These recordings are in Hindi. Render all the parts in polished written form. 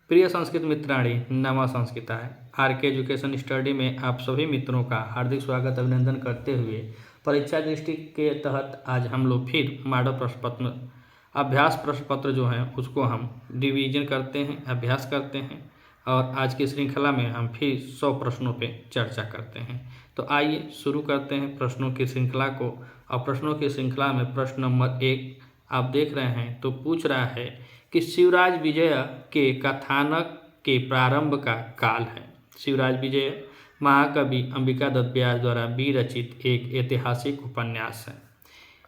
प्रिय संस्कृत मित्राणी, नमः संस्कृताय। आरके एजुकेशन स्टडी में आप सभी मित्रों का हार्दिक स्वागत अभिनंदन करते हुए परीक्षा दृष्टि के तहत आज हम लोग फिर मॉडल प्रश्न पत्र अभ्यास प्रश्न पत्र जो है उसको हम रिवीजन करते हैं, अभ्यास करते हैं और आज की श्रृंखला में हम फिर 100 प्रश्नों पे चर्चा करते हैं। तो आइए शुरू करते हैं प्रश्नों की श्रृंखला को। और प्रश्नों की श्रृंखला में प्रश्न नंबर 1 आप देख रहे हैं तो पूछ रहा है कि शिवराज विजय के कथानक के प्रारंभ का काल है। शिवराज विजय महाकवि अंबिका दत्त व्यास द्वारा विरचित एक ऐतिहासिक उपन्यास है।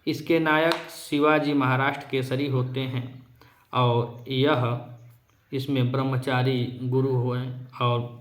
इसके नायक शिवाजी महाराष्ट्र केसरी होते हैं और इसमें ब्रह्मचारी गुरु हुए और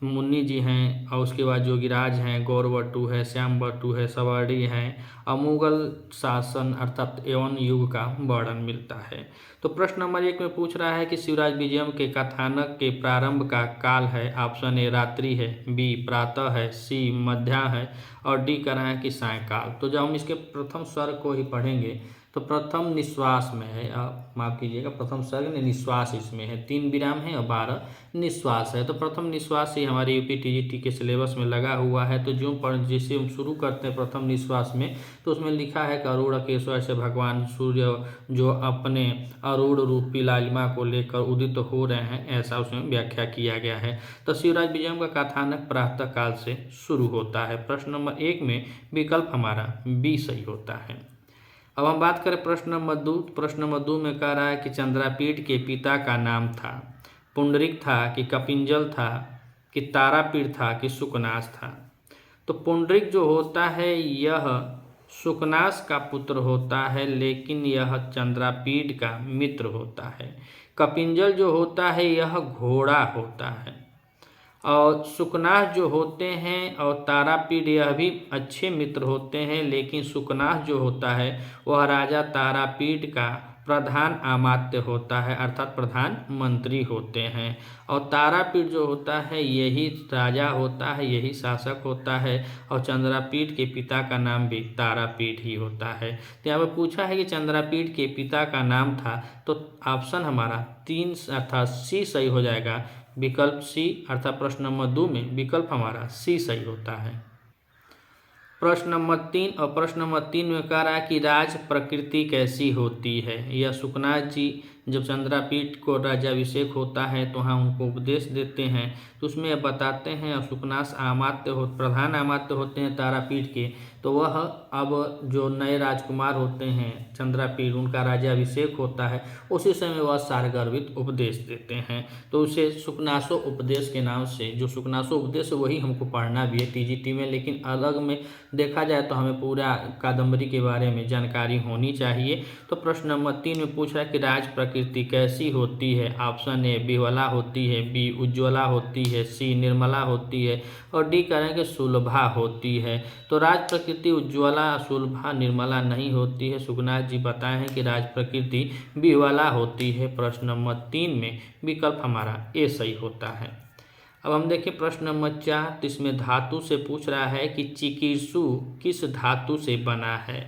मुन्नी जी हैं और उसके बाद जोगीराज हैं, गौरवटू है, श्यामवटू है, सवर्णी हैं और मुगल शासन अर्थात यवन युग का वर्णन मिलता है। तो प्रश्न नंबर 1 में पूछ रहा है कि शिवराज विजयम के कथानक के प्रारंभ का काल है। ऑप्शन ए रात्रि है, बी प्रातः है, सी मध्या है और डी कह रहा है कि सायंकाल। तो जब हम इसके प्रथम स्वर को ही पढ़ेंगे तो प्रथम निश्वास में है, माफ कीजिएगा, प्रथम स्वर्ग ने निश्वास इसमें है, 3 विराम है और 12 निश्वास है। तो प्रथम निश्वास ही हमारे यूपी टीजीटी के सिलेबस में लगा हुआ है। तो जिसे हम शुरू करते हैं प्रथम निश्वास में तो उसमें लिखा है कि अरूढ़ केशव से भगवान सूर्य जो अपने अरूढ़ रूपी लालिमा को लेकर उदित हो रहे हैं, ऐसा उसमें व्याख्या किया गया है। तो शिवराज विजयम का कथानक प्रातः काल से शुरू होता है। प्रश्न नंबर 1 में विकल्प हमारा बी सही होता है। अब हम बात करें प्रश्न नंबर 2। प्रश्न नंबर 2 में कह रहा है कि चंद्रापीठ के पिता का नाम था, पुंडरिक था कि कपिंजल था कि तारापीठ था कि सुकनास था। तो पुंडरिक जो होता है यह सुकनास का पुत्र होता है, लेकिन यह चंद्रापीठ का मित्र होता है। कपिंजल जो होता है यह घोड़ा होता है और सुकनास जो होते हैं और तारापीठ यह भी अच्छे मित्र होते हैं, लेकिन सुकनास जो होता है वह राजा तारापीठ का प्रधान अमात्य होता है अर्थात प्रधानमंत्री होते हैं। और तारापीठ जो होता है यही राजा होता है, यही शासक होता है और चंद्रापीठ के पिता का नाम भी तारापीठ ही होता है। तो यहाँ पर पूछा है कि चंद्रापीठ के पिता का नाम था, तो ऑप्शन हमारा 3 अर्थात सी सही हो जाएगा। विकल्प सी अर्थात प्रश्न नंबर 2 में विकल्प हमारा सी सही होता है। प्रश्न नंबर 3 और प्रश्न नंबर 3 में कह रहा है कि राज प्रकृति कैसी होती है। यह सुकनास जी जब चंद्रापीठ को राज्याभिषेक होता है तो वहाँ उनको उपदेश देते हैं, तो उसमें बताते हैं और सुकनास प्रधान अमात्य होते हैं तारापीठ के। तो वह अब जो नए राजकुमार होते हैं चंद्रापीठ, उनका राज्याभिषेक होता है, उसी समय वह सारगर्भित उपदेश देते हैं। तो उसे सुकनासो उपदेश के नाम से, जो सुकनासो उपदेश वही हमको पढ़ना भी है टीजीटी में, लेकिन अलग में देखा जाए तो हमें पूरा कादम्बरी के बारे में जानकारी होनी चाहिए। तो प्रश्न नंबर 3 में पूछ रहा है कि राज प्रकृति कैसी होती है। ऑप्शन ए बिह्वला होती है, बी उज्ज्वला होती है, सी निर्मला होती है और डी कह रहे हैं कि सुलभा होती है। तो राज प्रकृति उज्ज्वला, सुलभा, निर्मला नहीं होती है। सुकनास जी बताए हैं कि राज प्रकृति बिह्वला होती है। प्रश्न नंबर 3 में विकल्प हमारा ए सही होता है। अब हम देखें प्रश्न नंबर 4। तो इसमें धातु से पूछ रहा है कि चिकीर्षु किस धातु से बना है।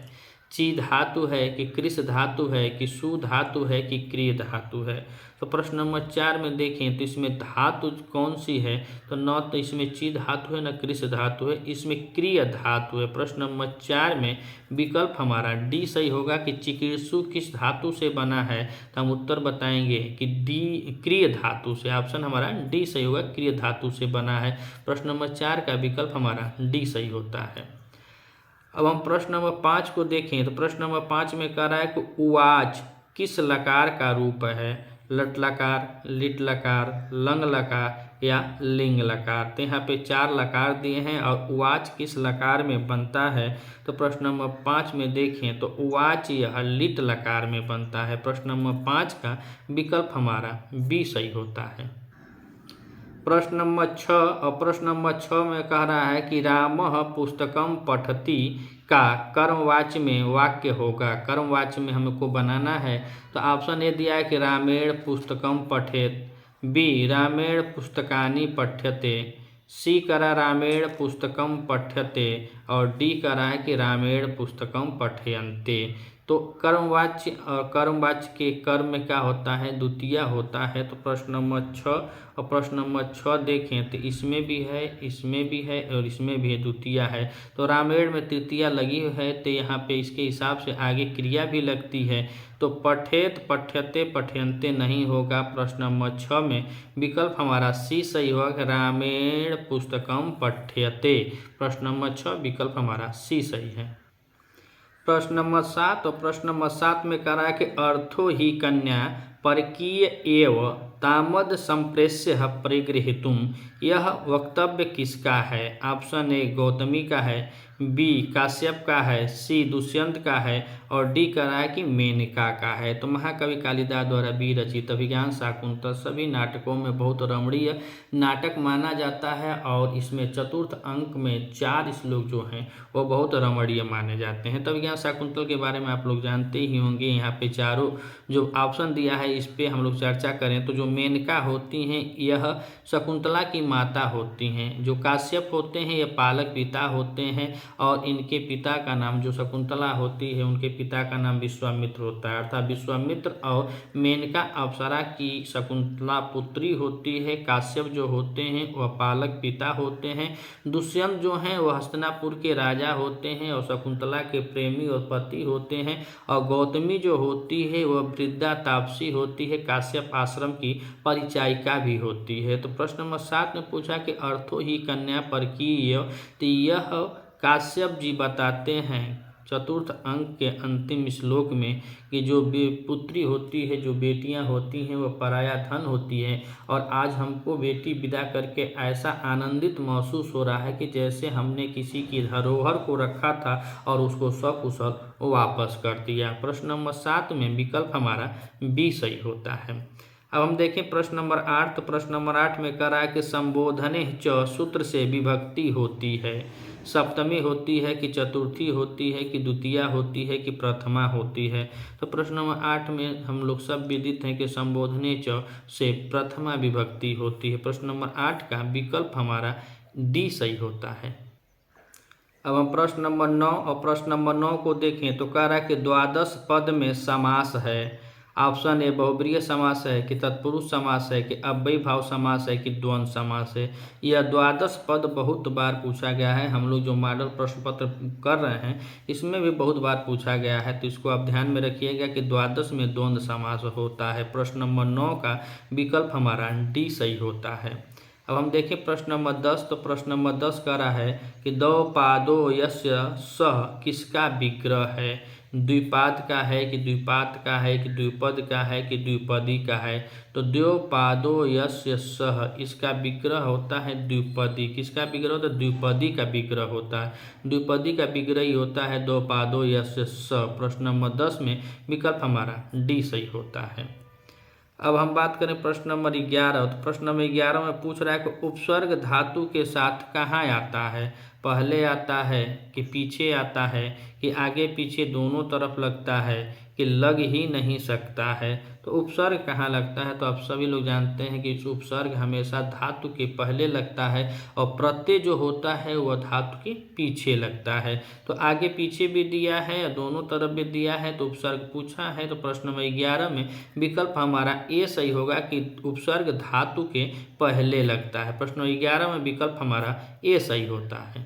ची धातु है कि कृष धातु है कि सु धातु है कि क्रिय धातु है। तो प्रश्न नंबर 4 में देखें तो इसमें धातु कौन सी है, तो न तो इसमें ची धातु है न कृष धातु है, इसमें क्रिय धातु है। प्रश्न नंबर 4 में विकल्प हमारा डी सही होगा कि चिकीर्षु किस धातु से बना है। तो हम उत्तर बताएंगे कि डी क्रिय धातु से। ऑप्शन हमारा डी सही होगा, क्रिय धातु से बना है। प्रश्न नंबर 4 का विकल्प हमारा डी सही होता है। अब हम प्रश्न नंबर 5 को देखें तो प्रश्न नंबर 5 में कह रहा है कि उवाच किस लकार का रूप है। लट लकार, लिट लकार, लंग लकार या लिंग लकार। तो यहाँ पे 4 लकार दिए हैं और उवाच किस लकार में बनता है। तो प्रश्न नंबर 5 में देखें तो उवाच यह लिट लकार में बनता है। प्रश्न नंबर 5 का विकल्प हमारा बी सही होता है। प्रश्न नंबर 6 और प्रश्न नंबर 6 में कह रहा है कि रामः पुस्तकम पठति का कर्मवाच्य में वाक्य होगा। कर्मवाच्य में हमको बनाना है। तो ऑप्शन ए दिया है कि रामेण पुस्तकम पठेत, बी रामेण पुस्तकानि पठ्यते, सी करा रामेण पुस्तकम पठ्यते और डी करा है कि रामेण पुस्तकम पठयन्ते। तो कर्मवाच्य और कर्मवाच्य के कर्म में क्या होता है, द्वितीया होता है। तो प्रश्न नंबर 6 और प्रश्न नंबर 6 देखें तो इसमें भी है, इसमें भी है और इसमें भी है, द्वितीया है। तो रामायण में तृतीया लगी है तो यहाँ पे इसके हिसाब से आगे क्रिया भी लगती है। तो पठेत पठ्यते पठ्यन्ते नहीं होगा प्रश्न नंबर 6 में। विकल्प हमारा सी सही होगा, रामायण पुस्तकम पठ्यते। प्रश्न नंबर 6 विकल्प हमारा सी सही है। प्रश्न नंबर 7 और प्रश्न नंबर 7 में कह रहा है कि अर्थो ही कन्या परकीय एव तामद संप्रेष्य परिगृहीतुम, यह वक्तव्य किसका है। ऑप्शन ए गौतमी का है, बी काश्यप का है, सी दुष्यंत का है और डी कह रहा है कि मेनका का है। तो महाकवि कालिदास द्वारा विरचित अभिज्ञान शाकुंतल सभी नाटकों में बहुत रमणीय नाटक माना जाता है और इसमें चतुर्थ अंक में 4 श्लोक जो हैं वो बहुत रमणीय माने जाते हैं। तो अभिज्ञान शाकुंतल के बारे में आप लोग जानते ही होंगे। यहाँ पे चारों जो ऑप्शन दिया है इस पर हम लोग चर्चा करें तो जो मेनका होती हैं यह शकुंतला की माता होती हैं, जो काश्यप होते हैं ये पालक पिता होते हैं और इनके पिता का नाम, जो शकुंतला होती है उनके पिता का नाम विश्वामित्र होता है। अर्थात विश्वामित्र और मेनका अप्सरा की शकुंतला पुत्री होती है। काश्यप जो होते हैं वह पालक पिता होते हैं। दुष्यंत जो हैं वह हस्तिनापुर के राजा होते हैं और शकुंतला के प्रेमी और पति होते हैं। और गौतमी जो होती है वह वृद्धा तापसी होती है, काश्यप आश्रम की परिचायिका भी होती है। तो प्रश्न नंबर 7 में पूछा कि अर्थो ही कन्या परकीय, तो यह काश्यप जी बताते हैं चतुर्थ अंक के अंतिम श्लोक में कि जो पुत्री होती है, जो बेटियां होती हैं वह पराया धन होती है और आज हमको बेटी विदा करके ऐसा आनंदित महसूस हो रहा है कि जैसे हमने किसी की धरोहर को रखा था और उसको सकुशल वापस कर दिया। प्रश्न नंबर 7 में विकल्प हमारा बी सही होता है। अब हम देखें प्रश्न नंबर 8। तो प्रश्न नंबर 8 में कह रहा है कि संबोधने च सूत्र से विभक्ति होती है, सप्तमी होती है कि चतुर्थी होती है कि द्वितीया होती है कि प्रथमा होती है। तो प्रश्न नंबर 8 में हम लोग सब विदित हैं कि संबोधने च से प्रथमा विभक्ति होती है। प्रश्न नंबर 8 का विकल्प हमारा डी सही होता है। अब हम प्रश्न नंबर 9 और प्रश्न नंबर 9 को देखें तो कह रहा है कि द्वादश पद में समास है। ऑप्शन ए बहुब्रीहि समास है कि तत्पुरुष समास है कि अव्ययी भाव समास है कि द्वंद्व समास है। यह द्वादश पद बहुत बार पूछा गया है। हम लोग जो मॉडल प्रश्न पत्र कर रहे हैं इसमें भी बहुत बार पूछा गया है, तो इसको आप ध्यान में रखिएगा कि द्वादश में द्वंद्व समास होता है। प्रश्न नंबर 9 का विकल्प हमारा डी सही होता है। अब हम देखें प्रश्न नंबर 10। तो प्रश्न नंबर 10 कह रहा है कि दो पादो यस्य सह किसका विग्रह है। द्विपाद का है कि द्विपाद का है कि द्विपद का है कि द्विपदी का है। तो द्विपादो यस्य सह इसका विग्रह होता है द्विपदी। किसका विग्रह होता है, द्विपदी का विग्रह होता है। द्विपदी का विग्रह ही होता है दो पादो यस्य सह। प्रश्न नंबर 10 में विकल्प हमारा डी सही होता है। अब हम बात करें प्रश्न नंबर 11। तो प्रश्न नंबर 11 में पूछ रहा है कि उपसर्ग धातु के साथ कहाँ आता है, पहले आता है कि पीछे आता है कि आगे पीछे दोनों तरफ लगता है कि लग ही नहीं सकता है। तो उपसर्ग कहाँ लगता है, तो आप सभी लोग जानते हैं कि उपसर्ग हमेशा धातु के पहले लगता है और प्रत्यय जो होता है वह धातु के पीछे लगता है। तो आगे पीछे भी दिया है, दोनों तरफ भी दिया है, तो उपसर्ग पूछा है। तो प्रश्न नंबर 11 में विकल्प हमारा ए सही होगा कि उपसर्ग धातु के पहले लगता है। प्रश्न नंबर 11 में विकल्प हमारा ए सही होता है।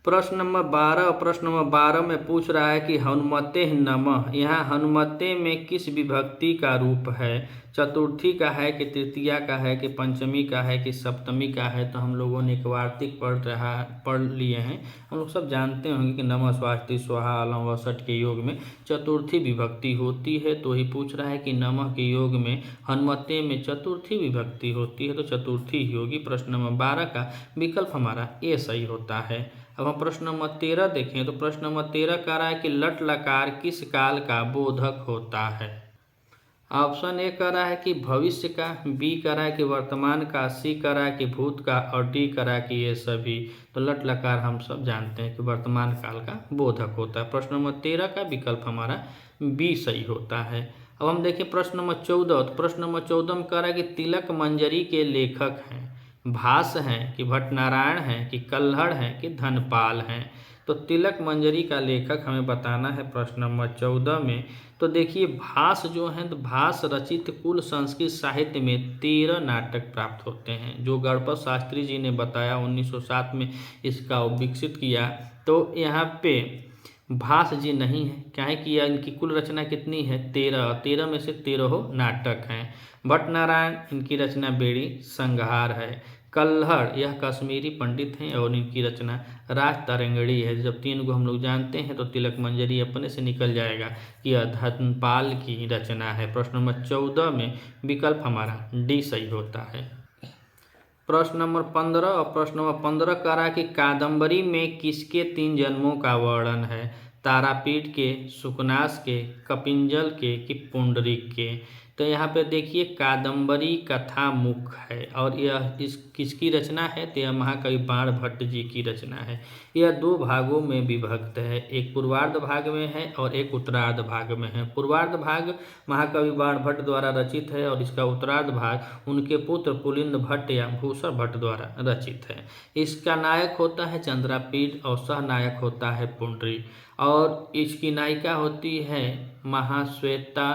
प्रश्न नंबर 12 और प्रश्न नंबर 12 में पूछ रहा है कि हनुमते नमः, यहाँ हनुमते में किस विभक्ति का रूप है, चतुर्थी का है कि तृतीया का है कि पंचमी का है कि सप्तमी का है। तो हम लोगों ने एक वार्तिक पढ़ लिए हैं, हम लोग सब जानते होंगे कि नमः स्वास्ति स्वाहा अलम वसठ के योग में चतुर्थी विभक्ति होती है। तो ही पूछ रहा है कि नमः के योग में हनुमते में चतुर्थी विभक्ति होती है, तो चतुर्थी ही होगी। प्रश्न नंबर 12 का विकल्प हमारा ए सही होता है। अब हम प्रश्न नंबर 13 देखें। तो प्रश्न नंबर 13 कह रहा है कि लट लकार किस काल का बोधक होता है। ऑप्शन ए कह रहा है कि भविष्य का, बी कह रहा है कि वर्तमान का, सी कह रहा है कि भूत का और डी कह रहा है कि ये सभी। तो लट लकार हम सब जानते हैं कि वर्तमान काल का बोधक होता है। प्रश्न नंबर 13 का विकल्प हमारा बी सही होता है। अब हम देखें प्रश्न नंबर 14। तो प्रश्न नंबर 14 में कह रहा है कि तिलक मंजरी के लेखक हैं, भास हैं कि भट्टनारायण हैं कि कल्हड़ हैं कि धनपाल हैं। तो तिलक मंजरी का लेखक हमें बताना है प्रश्न नंबर 14 में। तो देखिए भास जो हैं, तो भास रचित कुल संस्कृत साहित्य में 13 नाटक प्राप्त होते हैं, जो गणपत शास्त्री जी ने बताया 1907 में इसका विकसित किया। तो यहाँ पे भास जी नहीं है, क्या है कि इनकी कुल रचना कितनी है 13, 13 में से 13 नाटक हैं। भट्ट नारायण, इनकी रचना बेड़ी संहार है। कल्हड़, यह कश्मीरी पंडित हैं और इनकी रचना राज तरंगड़ी है। जब 3 को हम लोग जानते हैं तो तिलक मंजरी अपने से निकल जाएगा कि यह धनपाल की रचना है। प्रश्न नंबर 14 में विकल्प हमारा डी सही होता है। प्रश्न नंबर 15 और प्रश्न नंबर 15 कह रहा है कि कादम्बरी में किसके 3 जन्मों का वर्णन है? तारापीठ के, सुकनास के, कपिंजल के कि पुंडरीक के? तो यहाँ पे देखिए कादम्बरी कथा मुख है और यह इस किसकी रचना है? तो यह महाकवि बाण भट्ट जी की रचना है। यह 2 भागों में विभक्त है, एक पूर्वार्ध भाग में है और एक उत्तरार्ध भाग में है। पूर्वार्ध भाग महाकवि बाण भट्ट द्वारा रचित है और इसका उत्तरार्ध भाग उनके पुत्र पुलिंद भट्ट या भूषण भट्ट द्वारा रचित है। इसका नायक होता है चंद्रापीठ और सहनायक होता है पुंडरीक, और इसकी नायिका होती है महाश्वेता।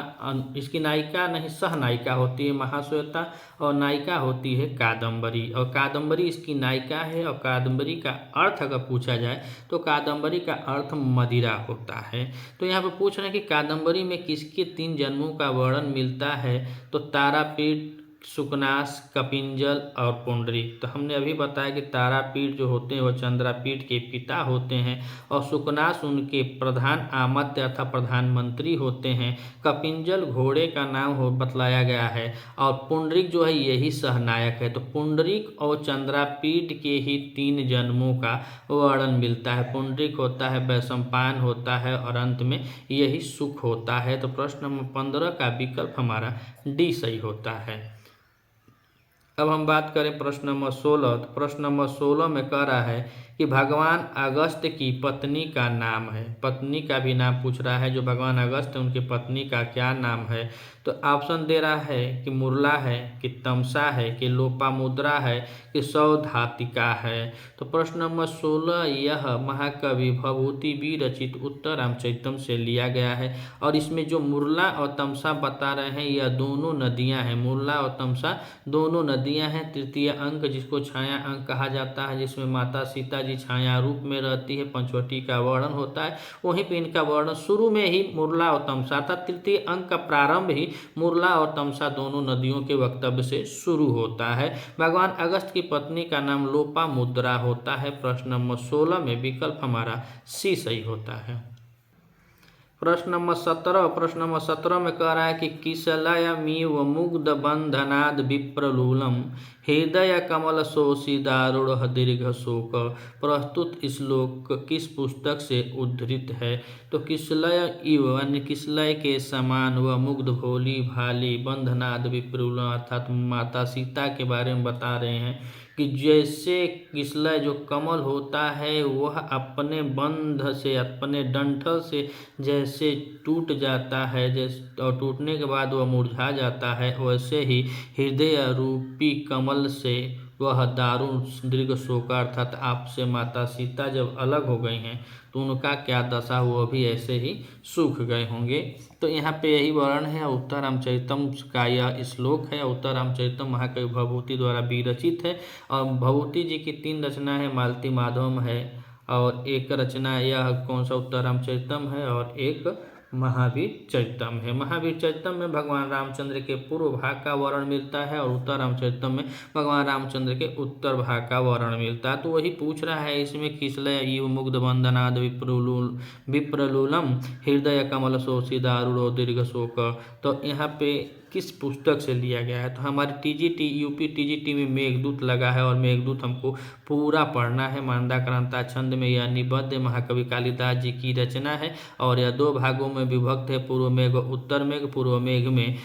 इसकी नायिका नहीं, सहनायिका होती है महाश्वेता और नायिका होती है कादम्बरी, और कादम्बरी इसकी नायिका है। और कादम्बरी का अर्थ अगर पूछा जाए तो कादम्बरी का अर्थ मदिरा होता है। तो यहाँ पर पूछ रहे हैं कि कादम्बरी में किसके 3 जन्मों का वर्णन मिलता है? तो तारापीठ, सुकनास, कपिंजल और पुंडरीक। तो हमने अभी बताया कि तारापीठ जो होते हैं वह चंद्रापीठ के पिता होते हैं और सुकनास उनके प्रधान आमत्य अर्थात प्रधानमंत्री होते हैं। कपिंजल घोड़े का नाम हो बतलाया गया है और पुंडरीक जो है यही सहनायक है। तो पुंडरीक और चंद्रापीठ के ही 3 जन्मों का वर्णन मिलता है। पुंडरीक होता है वैशंपायन होता है और अंत में यही सुख होता है। तो प्रश्न नंबर 15 का विकल्प हमारा डी सही होता है। अब हम बात करें प्रश्न नंबर 16। तो प्रश्न नंबर 16 में कह रहा है कि भगवान अगस्त की पत्नी का नाम है। पत्नी का भी नाम पूछ रहा है, जो भगवान अगस्त है उनकी पत्नी का क्या नाम है? तो ऑप्शन दे रहा है कि मुरला है, कि तमसा है, कि लोपामुद्रा है, कि सौधातिका है। तो प्रश्न नंबर 16 यह महाकवि भभूति बी रचित उत्तर रामचरितम से लिया गया है और इसमें जो मुरला और तमसा बता रहे हैं यह दोनों नदियां हैं। मुरला और तमसा दोनों नदियां हैं। तृतीय अंक जिसको छाया अंक कहा जाता है, जिसमें माता सीता जी छाया रूप में रहती है, पंचवटी का वर्णन होता है, वहीं पे इनका वर्णन शुरू में ही मुरला और तमसा था। तृतीय अंक का प्रारंभ ही मुरला और तमसा दोनों नदियों के वक्तव्य से शुरू होता है। भगवान अगस्त की पत्नी का नाम लोपामुद्रा होता है। प्रश्न नंबर 16 में विकल्प हमारा सी सही होता है। प्रश्न नंबर 17। प्रश्न नंबर 17 में कह रहा है कि किसलयमिव मुग्ध बंधनाद विप्रलूलम हृदय कमल शोषिदारुढ़ दीर्घ शोक। प्रस्तुत श्लोक किस पुस्तक से उद्धृत है? तो किसलय इव यानी किसलय के समान व मुग्ध भोली भाली बंधनाद विप्रलूलम अर्थात माता सीता के बारे में बता रहे हैं कि जैसे किसलय जो कमल होता है वह अपने बंध से, अपने डंठल से जैसे टूट जाता है, जैसे और टूटने के बाद वह मुरझा जाता है, वैसे ही हृदय रूपी कमल से वह दारुण दीर्घ शोक अर्थात आपसे माता सीता जब अलग हो गई हैं तो उनका क्या दशा, वो भी ऐसे ही सूख गए होंगे। तो यहाँ पे यही वर्णन है। उत्तर रामचरितम का यह श्लोक है। उत्तर रामचरितम महाकवि भभूति द्वारा विरचित है और भभूति जी की 3 रचना है, मालती माधवम है और एक रचना यह कौन सा उत्तर रामचरितम है और एक महावीर चरितम है। महावीर चरितम में भगवान रामचंद्र के पूर्व भाग का वर्णन मिलता है और उत्तर रामचरितम में भगवान रामचंद्र के उत्तर भाग का वर्णन मिलता है। तो वही पूछ रहा है इसमें किसलय इव मुग्ध बंधनाद विप्रलूलम हृदय कमल शोषिदारुढ़ दीर्घ शोक। तो यहाँ पे किस पुस्तक से लिया गया है? तो हमारे टीजीटी यूपी टीजीटी में मेघदूत लगा है और मेघदूत हमको पूरा पढ़ना है। मंदाक्रांता छंद में यह निबद्ध महाकवि कालिदास जी की रचना है और यह 2 भागों में विभक्त है, पूर्व मेघ उत्तर मेघ। पूर्व मेघ में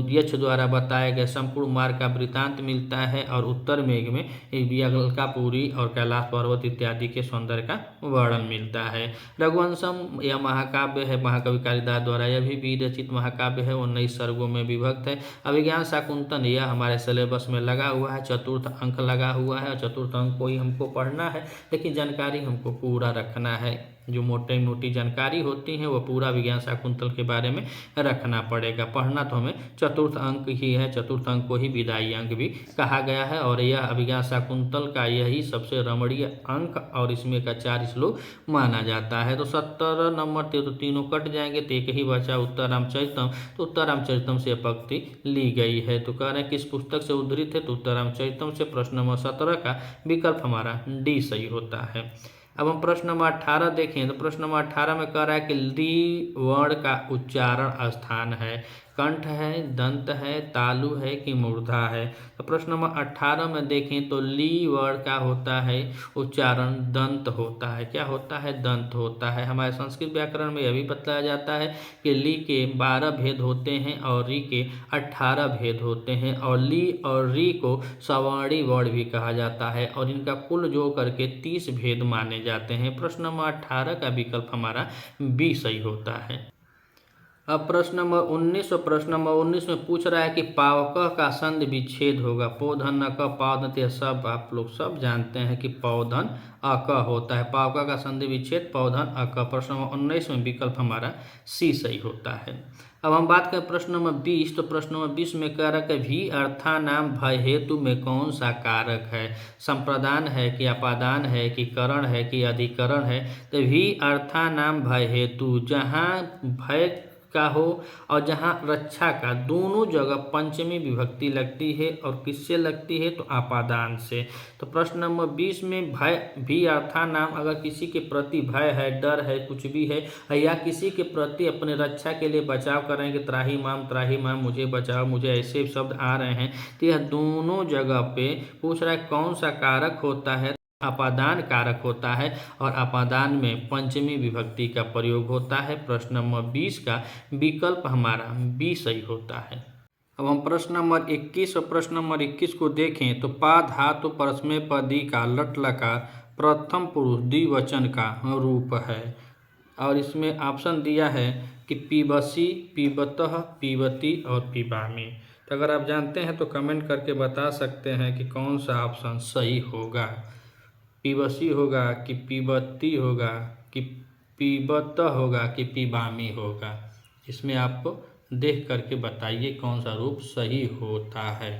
यक्ष द्वारा बताया गया संपूर्ण मार्ग का वृतांत मिलता है और उत्तर मेघ में अलकापुरी और कैलाश पर्वत इत्यादि के सौंदर्य का वर्णन मिलता है। रघुवंशम यह महाकाव्य है महाकवि कालिदास द्वारा, यह भी विरचित महाकाव्य है, 19 सर्गों में विभक्त विभक्त है। अभिज्ञान शाकुंतल यह हमारे सिलेबस में लगा हुआ है, चतुर्थ अंक लगा हुआ है और चतुर्थ अंक को ही हमको पढ़ना है, लेकिन जानकारी हमको पूरा रखना है। जो मोटी मोटी जानकारी होती है वो पूरा विज्ञान शाकुंतल के बारे में रखना पड़ेगा। पढ़ना तो हमें चतुर्थ अंक ही है, चतुर्थ अंक को ही विदाई अंक भी कहा गया है और यह अभिज्ञान शाकुंतल का यही सबसे रमणीय अंक और इसमें का 4 श्लोक माना जाता है। तो 70 नंबर थे तो तीनों कट जाएंगे, तो एक ही बचा उत्तर रामचरितम। तो उत्तर रामचरितम से पंक्ति ली गई है। तो कह रहे हैं किस पुस्तक से उद्धृत है, तो उत्तर रामचरितम से। प्रश्न नंबर 17 का विकल्प हमारा डी सही होता है। अब हम प्रश्न नंबर 18 देखें तो प्रश्न नंबर 18 में कह रहा है कि ली वर्ण का उच्चारण स्थान है, कंठ है, दंत है, तालु है कि मूर्धा है। तो प्रश्न नंबर 18 में देखें तो ली वर्ण का होता है उच्चारण दंत होता है। क्या होता है? दंत होता है। हमारे संस्कृत व्याकरण में यह भी बताया जाता है कि ली के 12 भेद होते हैं और री के 18 भेद होते हैं और ली और री को सवर्णी वर्ण भी कहा जाता है और इनका कुल जोड़ करके 30 भेद माने जाते हैं। प्रश्न नंबर 18 का विकल्प हमारा बी सही होता है। अब प्रश्न नंबर 19 और प्रश्न नंबर 19 में पूछ रहा है कि पावक का संधि विच्छेद होगा। पौधन अक पावदन, यह सब आप लोग सब जानते हैं कि पौधन अक होता है। पावक का संधि विच्छेद पौधन अक। प्रश्न नंबर 19 में विकल्प हमारा सी सही होता है। अब हम बात करें प्रश्न नंबर 20 तो प्रश्न नंबर 20 में कह रहा है कि भी अर्थानाम भय हेतु में कौन सा कारक है? संप्रदान है कि अपादान है कि करण है कि अधिकरण है। तो भी अर्थानाम भय हेतु, जहाँ भय का हो और जहाँ रक्षा का, दोनों जगह पंचमी विभक्ति लगती है और किससे लगती है? तो अपादान से। तो प्रश्न नंबर 20 में भय भी अर्थानाम, अगर किसी के प्रति भय है, डर है, कुछ भी है या किसी के प्रति अपने रक्षा के लिए बचाव कर रहे हैं कि त्राही माम मुझे बचाओ, मुझे ऐसे शब्द आ रहे हैं, तो यह दोनों जगह पे पूछ रहा है कौन सा कारक होता है? अपादान कारक होता है और अपादान में पंचमी विभक्ति का प्रयोग होता है। प्रश्न नंबर 20 का विकल्प हमारा बी सही होता है। अब हम प्रश्न नंबर 21 और प्रश्न नंबर 21 को देखें तो पा धातु परस्मय पदी का लट लकार प्रथम पुरुष द्विवचन का रूप है और इसमें ऑप्शन दिया है कि पीबसी, पीबतः, पीबती और पीबामी। तो अगर आप जानते हैं तो कमेंट करके बता सकते हैं कि कौन सा ऑप्शन सही होगा। पीबसी होगा कि पीबती होगा कि पीबत होगा कि पीबामी होगा? इसमें आप देख करके बताइए कौन सा रूप सही होता है।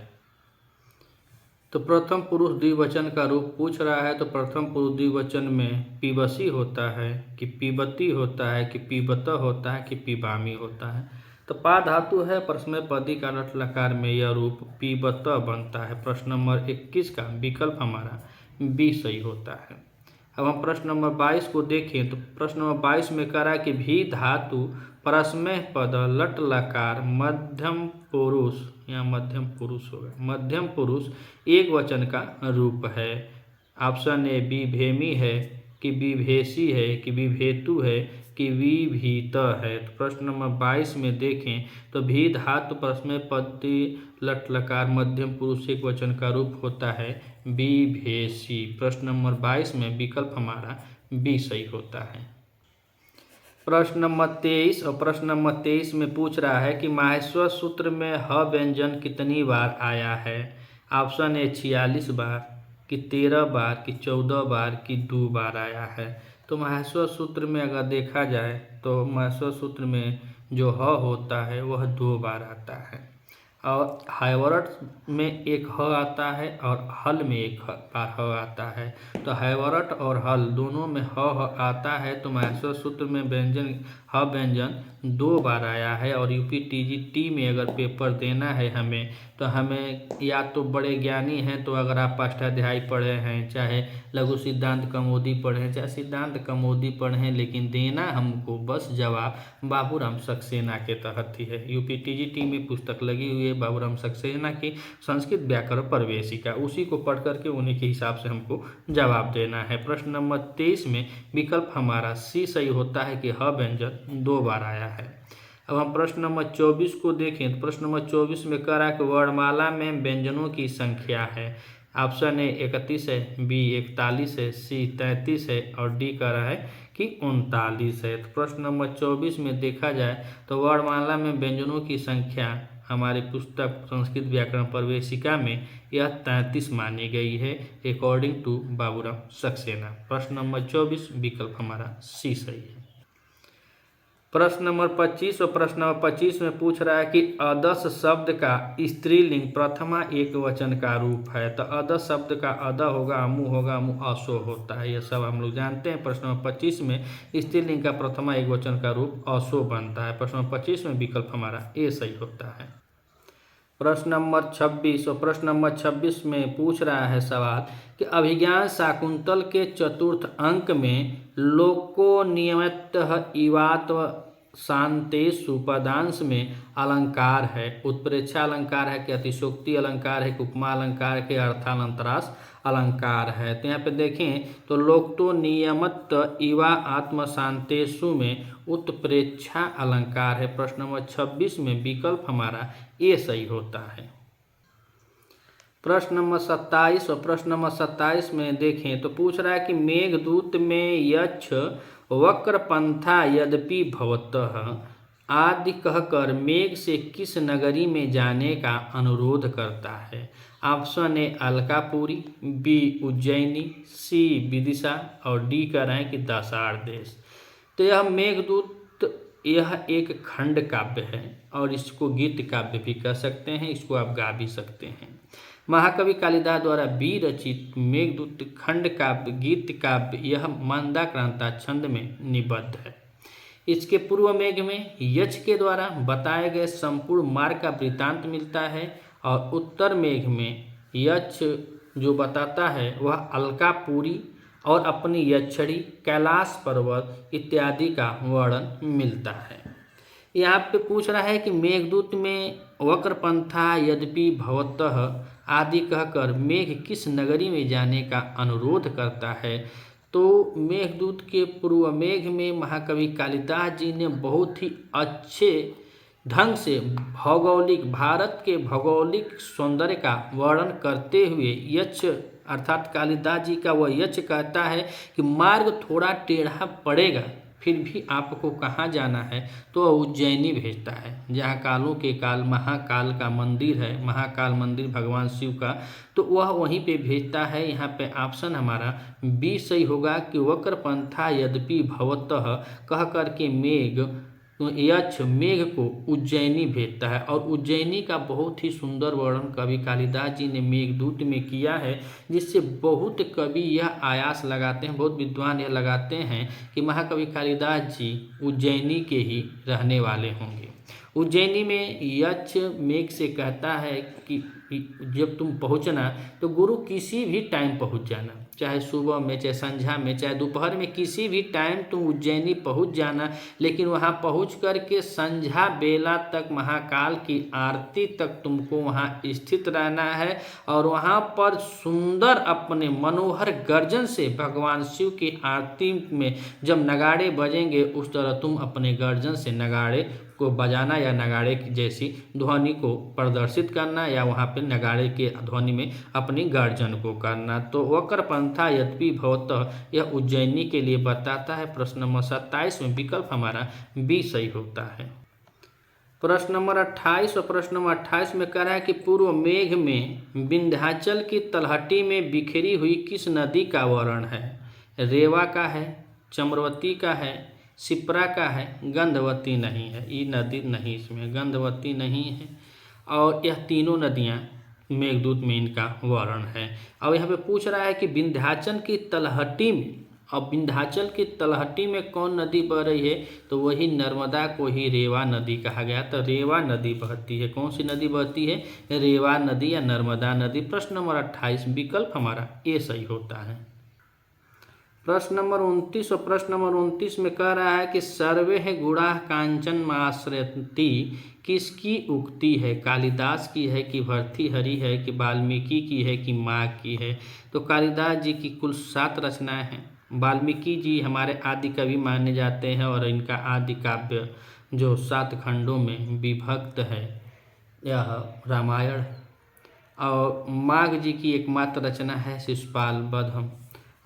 तो प्रथम पुरुष द्विवचन का रूप पूछ रहा है तो प्रथम पुरुष द्विवचन में पीबसी होता है कि पीबती होता है कि पीबत होता है कि पीबामी होता है। तो पा धातु है परस्मय पदी का लट लकार में यह रूप पीबत बनता है। प्रश्न नंबर 21 का विकल्प हमारा बी सही होता है। अब हम प्रश्न नंबर 22 को देखें तो प्रश्न नंबर 22 में कह रहा है कि भी धातु परस्मय पद लट लकार मध्यम पुरुष, यहाँ मध्यम पुरुष होगा, मध्यम पुरुष एक वचन का रूप है। ऑप्शन ए विभेमी है कि विभेसी है कि विभेतु है कि विभीत है। तो प्रश्न नंबर 22 में देखें तो भी धातु परस्मय पद लट लकार मध्यम पुरुष एक वचन का रूप होता है विभेसी। प्रश्न नंबर 22 में विकल्प हमारा बी सही होता है। प्रश्न नंबर 23 और प्रश्न नंबर 23 में पूछ रहा है कि माहेश्वर सूत्र में ह व्यंजन कितनी बार आया है? ऑप्शन ए 46 बार कि 13 बार कि 14 बार कि 2 बार आया है। तो माहेश्वर सूत्र में अगर देखा जाए तो माहेश्वर सूत्र में जो ह होता है वह 2 बार आता है और हैवरट में एक ह आता है और हल में एक बार ह आता है। तो हैवरट और हल दोनों में ह आता है। तो माहेश्वर सूत्र में व्यंजन ह व्यंजन 2 बार आया है और यूपीटीजीटी में अगर पेपर देना है हमें तो हमें या तो बड़े ज्ञानी हैं तो अगर आप अष्टाध्यायी पढ़े हैं, चाहे लघु सिद्धांत कौमुदी पढ़े हैं, चाहे सिद्धांत कौमुदी पढ़े हैं, लेकिन देना हमको बस जवाब बाबूराम सक्सेना के तहत ही है। यूपीटीजीटी में पुस्तक लगी हुई है बाबूराम सक्सेना की संस्कृत व्याकरण प्रवेशिका, उसी को पढ़ करके उन्हीं के हिसाब से हमको जवाब देना है। प्रश्न नंबर 23 में विकल्प हमारा सी सही होता है कि ह व्यंजन 2 बार आया है। अब हम प्रश्न नंबर 24 को देखें तो प्रश्न नंबर 24 में कह रहा है कि वर्णमाला में व्यंजनों की संख्या है। ऑप्शन ए 31 है, बी 41 है, सी 33 है और डी कह रहा है कि 39 है। तो प्रश्न नंबर 24 में देखा जाए तो वर्णमाला में व्यंजनों की संख्या हमारी पुस्तक संस्कृत व्याकरण प्रवेशिका में यह 33 मानी गई है अकॉर्डिंग टू बाबूराव सक्सेना। प्रश्न नंबर 24 विकल्प हमारा सी सही है। प्रश्न नंबर 25 और प्रश्न नंबर 25 में पूछ रहा है कि अदस शब्द का स्त्रीलिंग प्रथमा एक वचन का रूप है। तो अदस शब्द का अद होगा, अमु होगा, अमु असो होता है, यह सब हम लोग जानते हैं। प्रश्न नंबर 25 में स्त्रीलिंग का प्रथमा एक वचन का रूप असो बनता है। प्रश्न नंबर 25 में विकल्प हमारा ए सही होता है। प्रश्न नंबर 26 और प्रश्न नंबर 26 में पूछ रहा है सवाल कि अभिज्ञान शाकुंतल के चतुर्थ अंक में लोको नियमितः इवात्व शांतेषु पदांश में अलंकार है। उत्प्रेक्षा अलंकार है कि अतिशोक्ति अलंकार है कि उपमा अलंकार है कि अर्थालंतरास अलंकार है। तो यहाँ पे देखें तो लोक्तो नियमत इवा आत्मशांतेषु में उत्प्रेक्षा अलंकार है। प्रश्न नंबर 26 में विकल्प हमारा ए सही होता है। प्रश्न नंबर 27 और प्रश्न नंबर 27 में देखें तो पूछ रहा है कि मेघदूत में यक्ष वक्रपंथा यद्यपि भवतः आदि कहकर मेघ से किस नगरी में जाने का अनुरोध करता है। Option A Alkapuri, B Ujjaini, C Vidisha और डी कह रहे हैं कि दासाड़ देश। तो यह मेघदूत यह एक खंड काव्य है और इसको गीत काव्य भी कह सकते हैं, इसको आप गा भी सकते हैं। महाकवि कालिदास द्वारा बी रचित मेघदूत खंड काव्य गीत काव्य यह मंदाक्रांता छंद में निबद्ध है। इसके पूर्व मेघ में यक्ष के द्वारा बताए गए संपूर्ण मार्ग का वृत्तांत मिलता है और उत्तर मेघ में यक्ष जो बताता है वह अलकापुरी और अपनी यक्षड़ी कैलाश पर्वत इत्यादि का वर्णन मिलता है। यहाँ पे पूछ रहा है कि मेघदूत में वक्रपंथा यद्यपि भवतः आदि कहकर मेघ किस नगरी में जाने का अनुरोध करता है। तो मेघदूत के पूर्व मेघ में महाकवि कालिदास जी ने बहुत ही अच्छे ढंग से भौगोलिक भारत के भौगोलिक सौंदर्य का वर्णन करते हुए यक्ष अर्थात कालिदास जी का वह यक्ष कहता है कि मार्ग थोड़ा टेढ़ा पड़ेगा फिर भी आपको कहाँ जाना है, तो उज्जैनी भेजता है जहाँ कालों के काल महाकाल का मंदिर है, महाकाल मंदिर भगवान शिव का, तो वह वहीं पे भेजता है। यहाँ पे ऑप्शन हमारा बी सही होगा कि वक्रपंथा यद्यपि भवतः कह करके मेघ यक्ष मेघ को उज्जैनी भेजता है और उज्जैनी का बहुत ही सुंदर वर्णन कवि कालिदास जी ने मेघदूत में किया है, जिससे बहुत कवि यह आयास लगाते हैं, बहुत विद्वान यह लगाते हैं कि महाकवि कालिदास जी उज्जैनी के ही रहने वाले होंगे। उज्जैनी में यक्ष मेघ से कहता है कि जब तुम पहुंचना तो गुरु किसी भी टाइम पहुंच जाना, चाहे सुबह में, चाहे संध्या में, चाहे दोपहर में, किसी भी टाइम तुम उज्जैनी पहुंच जाना, लेकिन वहां पहुंच करके संध्या बेला तक महाकाल की आरती तक तुमको वहां स्थित रहना है और वहां पर सुंदर अपने मनोहर गर्जन से भगवान शिव की आरती में जब नगाड़े बजेंगे उस तरह तुम अपने गर्जन से नगाड़े को बजाना या नगाड़े की जैसी ध्वनि को प्रदर्शित करना या वहाँ पे नगाड़े के ध्वनि में अपनी गर्जन को करना। तो वक्रपंथा यद्यपि भवतः यह उज्जैनी के लिए बताता है। प्रश्न नंबर 27 में विकल्प हमारा बी सही होता है। प्रश्न नंबर 28 और प्रश्न नंबर 28 में कह रहा है कि पूर्व मेघ में विंध्याचल की तलहटी में बिखरी हुई किस नदी का वर्णन है। रेवा का है, चम्रवती का है, शिप्रा का है, गंधवती नहीं है, ये नदी नहीं, इसमें गंधवती नहीं है और यह तीनों नदियाँ मेघदूत में इनका वर्णन है। और यहाँ पे पूछ रहा है कि विंध्याचल की तलहटी में, अब विंध्याचल की तलहटी में कौन नदी बह रही है, तो वही नर्मदा को ही रेवा नदी कहा गया। तो रेवा नदी बहती है, कौन सी नदी बहती है, रेवा नदी या नर्मदा नदी। प्रश्न नंबर 28 विकल्प हमारा ए सही होता है। प्रश्न नंबर 29 और प्रश्न नंबर 29 में कह रहा है कि सर्वे गुणा कांचन माश्रयन्ति किसकी उक्ति है। कालिदास की है कि भर्तृहरि है कि वाल्मीकि की है कि माघ की है। तो कालिदास जी की कुल 7 रचनाएं हैं। वाल्मीकि जी हमारे आदि कवि माने जाते हैं और इनका आदि काव्य जो 7 खंडों में विभक्त है यह रामायण। और माघ जी की एकमात्र रचना है शिशुपाल वध।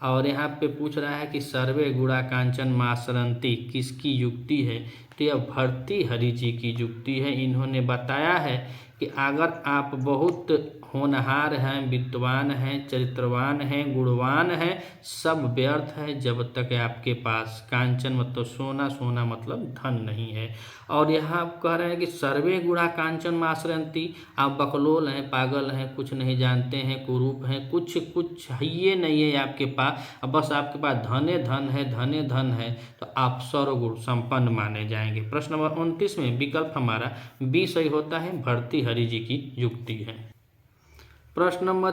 और यहाँ पे पूछ रहा है कि सर्वे गुणा कांचन माश्रयन्ति किसकी युक्ति है, तो यह भर्तृहरि जी की युक्ति है। इन्होंने बताया है कि अगर आप बहुत होनहार हैं, विद्वान हैं, चरित्रवान हैं, गुणवान हैं, सब व्यर्थ है जब तक आपके पास कांचन मतलब सोना, सोना मतलब धन नहीं है। और यहाँ आप कह रहे हैं कि सर्वे गुणा कांचन माश्रयन्ति, आप बकलोल हैं, पागल हैं, कुछ नहीं जानते हैं, कुरूप हैं, कुछ है नहीं है आपके पास, अब बस आपके पास धने धन है, धने धन है, तो आप सर्वगुण संपन्न माने जाएंगे। प्रश्न नंबर 29 में विकल्प हमारा बी सही होता है, भर्तृहरि जी की युक्ति है। प्रश्न नंबर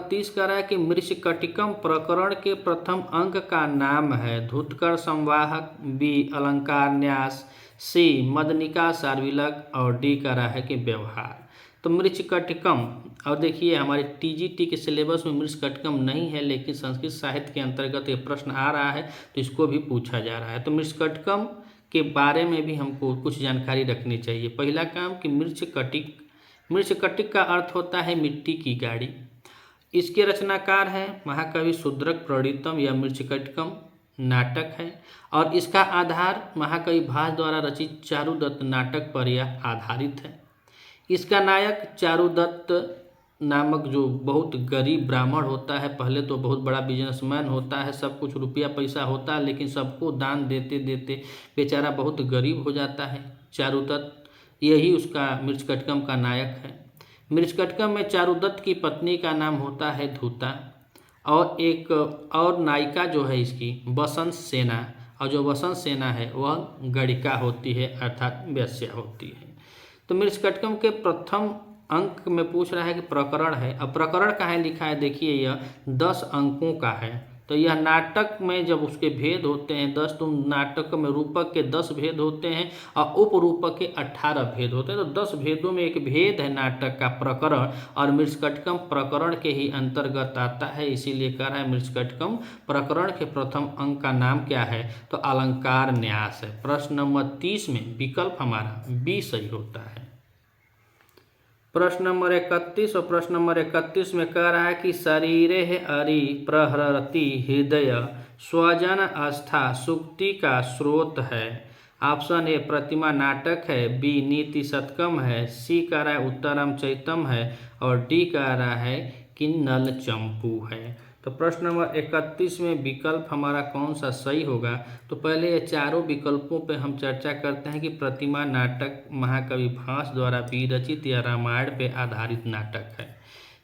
30 कह रहा है कि मृच्छकटिकम प्रकरण के प्रथम अंक का नाम है धुतकर संवाहक, बी अलंकार न्यास, सी मदनिका सार्वलक और डी कह रहा है कि व्यवहार। तो मृच्छकटिकम, और देखिए हमारे टीजीटी के सिलेबस में मृच्छकटिकम नहीं है, लेकिन संस्कृत साहित्य के अंतर्गत ये प्रश्न आ रहा है तो इसको भी पूछा जा रहा है। तो मृच्छकटिकम के बारे में भी हमको कुछ जानकारी रखनी चाहिए। पहला काम कि मृच्छकटिक का अर्थ होता है मिट्टी की गाड़ी। इसके रचनाकार हैं महाकवि शूद्रक प्रणीतम। यह मृच्छकटिकम नाटक है और इसका आधार महाकवि भास द्वारा रचित चारुदत्त नाटक पर यह आधारित है। इसका नायक चारुदत्त नामक जो बहुत गरीब ब्राह्मण होता है, पहले तो बहुत बड़ा बिजनेसमैन होता है, सब कुछ रुपया पैसा होता है, लेकिन सबको दान देते देते बेचारा बहुत गरीब हो जाता है। चारुदत्त यही उसका मृच्छकटिकम का नायक है। मृच्छकटिकम में चारुदत्त की पत्नी का नाम होता है धूता और एक और नायिका जो है इसकी बसंत सेना, और जो बसंत सेना है वह गणिका होती है अर्थात वेश्या होती है। तो मृच्छकटिकम के प्रथम अंक में पूछ रहा है कि प्रकरण है। अब प्रकरण कहाँ लिखा है, देखिए यह 10 अंकों का है। तो यह नाटक में जब उसके भेद होते हैं 10, तो नाटक में रूपक के 10 भेद होते हैं और उपरूपक के 18 भेद होते हैं। तो 10 भेदों में एक भेद है नाटक का प्रकरण, और मृच्छकटिकम प्रकरण के ही अंतर्गत आता है, इसीलिए कह रहा है मृच्छकटिकम प्रकरण के प्रथम अंक का नाम क्या है, तो अलंकार न्यास है। प्रश्न नंबर 30 में विकल्प हमारा बी सही होता है। प्रश्न नंबर 31 और प्रश्न नंबर 31 में कह रहा है कि शरीरे अरि प्रहरति हृदय स्वजन आस्था सुक्ति का स्रोत है। ऑप्शन ए प्रतिमा नाटक है, बी नीति शतकम है, सी कह रहा है उत्तरम चैतम है और डी कह रहा है कि नल चंपू है। तो प्रश्न नंबर 31 में विकल्प हमारा कौन सा सही होगा, तो पहले ये चारों विकल्पों पे हम चर्चा करते हैं कि प्रतिमा नाटक महाकवि भास द्वारा विरचित या रामायण पे आधारित नाटक है।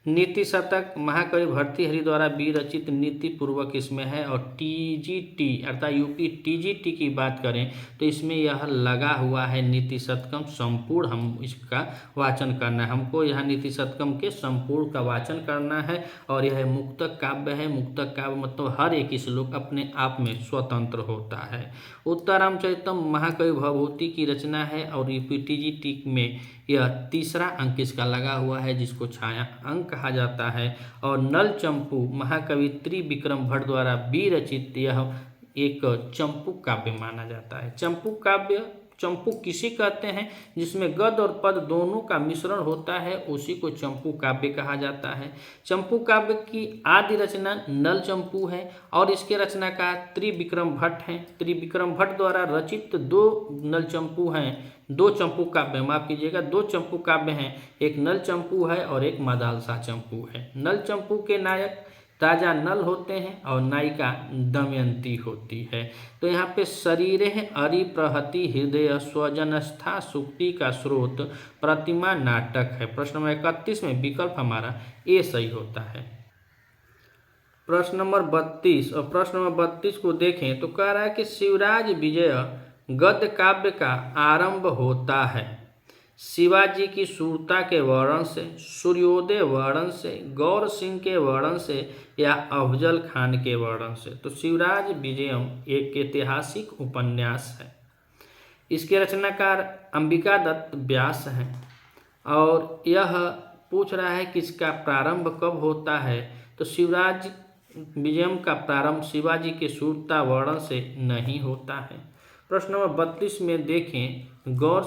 नीति शतक महाकवि भर्तृहरि द्वारा विरचित नीति पूर्वक इसमें है। और टीजीटी अर्थात यूपी टीजीटी की बात करें तो इसमें यह लगा हुआ है नीति शतकम संपूर्ण, हम इसका वाचन करना है, हमको यह नीति शतकम के संपूर्ण का वाचन करना है। और यह मुक्तक काव्य है। मुक्तक काव्य मतलब हर एक श्लोक अपने आप में स्वतंत्र होता है। उत्तरम चैतम महाकवि भवभूति की रचना है और यूपी टीजीटी में यह तीसरा अंक इसका लगा हुआ है, जिसको छाया अंक कहा जाता है। और नल चंपू महाकवि त्रिविक्रम भट्ट द्वारा विरचित यह एक चंपू काव्य माना जाता है। चंपू काव्य, चंपू किसी कहते हैं जिसमें गद्य और पद दोनों का मिश्रण होता है, उसी को चंपू काव्य कहा जाता है। चंपू काव्य की आदि रचना नल चंपू है और इसके रचनाकार त्रिविक्रम भट्ट हैं। त्रिविक्रम भट्ट द्वारा रचित 2 नल चंपू हैं, 2 चंपू काव्य, माफ कीजिएगा 2 चंपू काव्य हैं, एक नल चंपू है और एक मदालसा चंपू है। नल चंपू के नायक राजा नल होते हैं और नायिका दमयंती होती है। तो यहाँ पे शरीरे अरि प्रहति हृदय स्वजनस्था सुक्ति का स्रोत प्रतिमा नाटक है। प्रश्न नंबर 31 में विकल्प हमारा ए सही होता है। प्रश्न नंबर 32 और प्रश्न नंबर 32 को देखें तो कह रहा है कि शिवराज विजय गद्य काव्य का आरंभ होता है शिवाजी की शूरता के वर्णन से, सूर्योदय वर्णन से, गौर सिंह के वर्णन से या अफजल खान के वर्णन से। तो शिवराज विजयम एक ऐतिहासिक उपन्यास है। इसके रचनाकार अंबिका दत्त व्यास हैं और यह पूछ रहा है कि इसका प्रारंभ कब होता है, तो शिवराज विजयम का प्रारंभ शिवाजी के शूरता वर्णन से नहीं होता है। प्रश्न नंबर 32 में देखें, गौर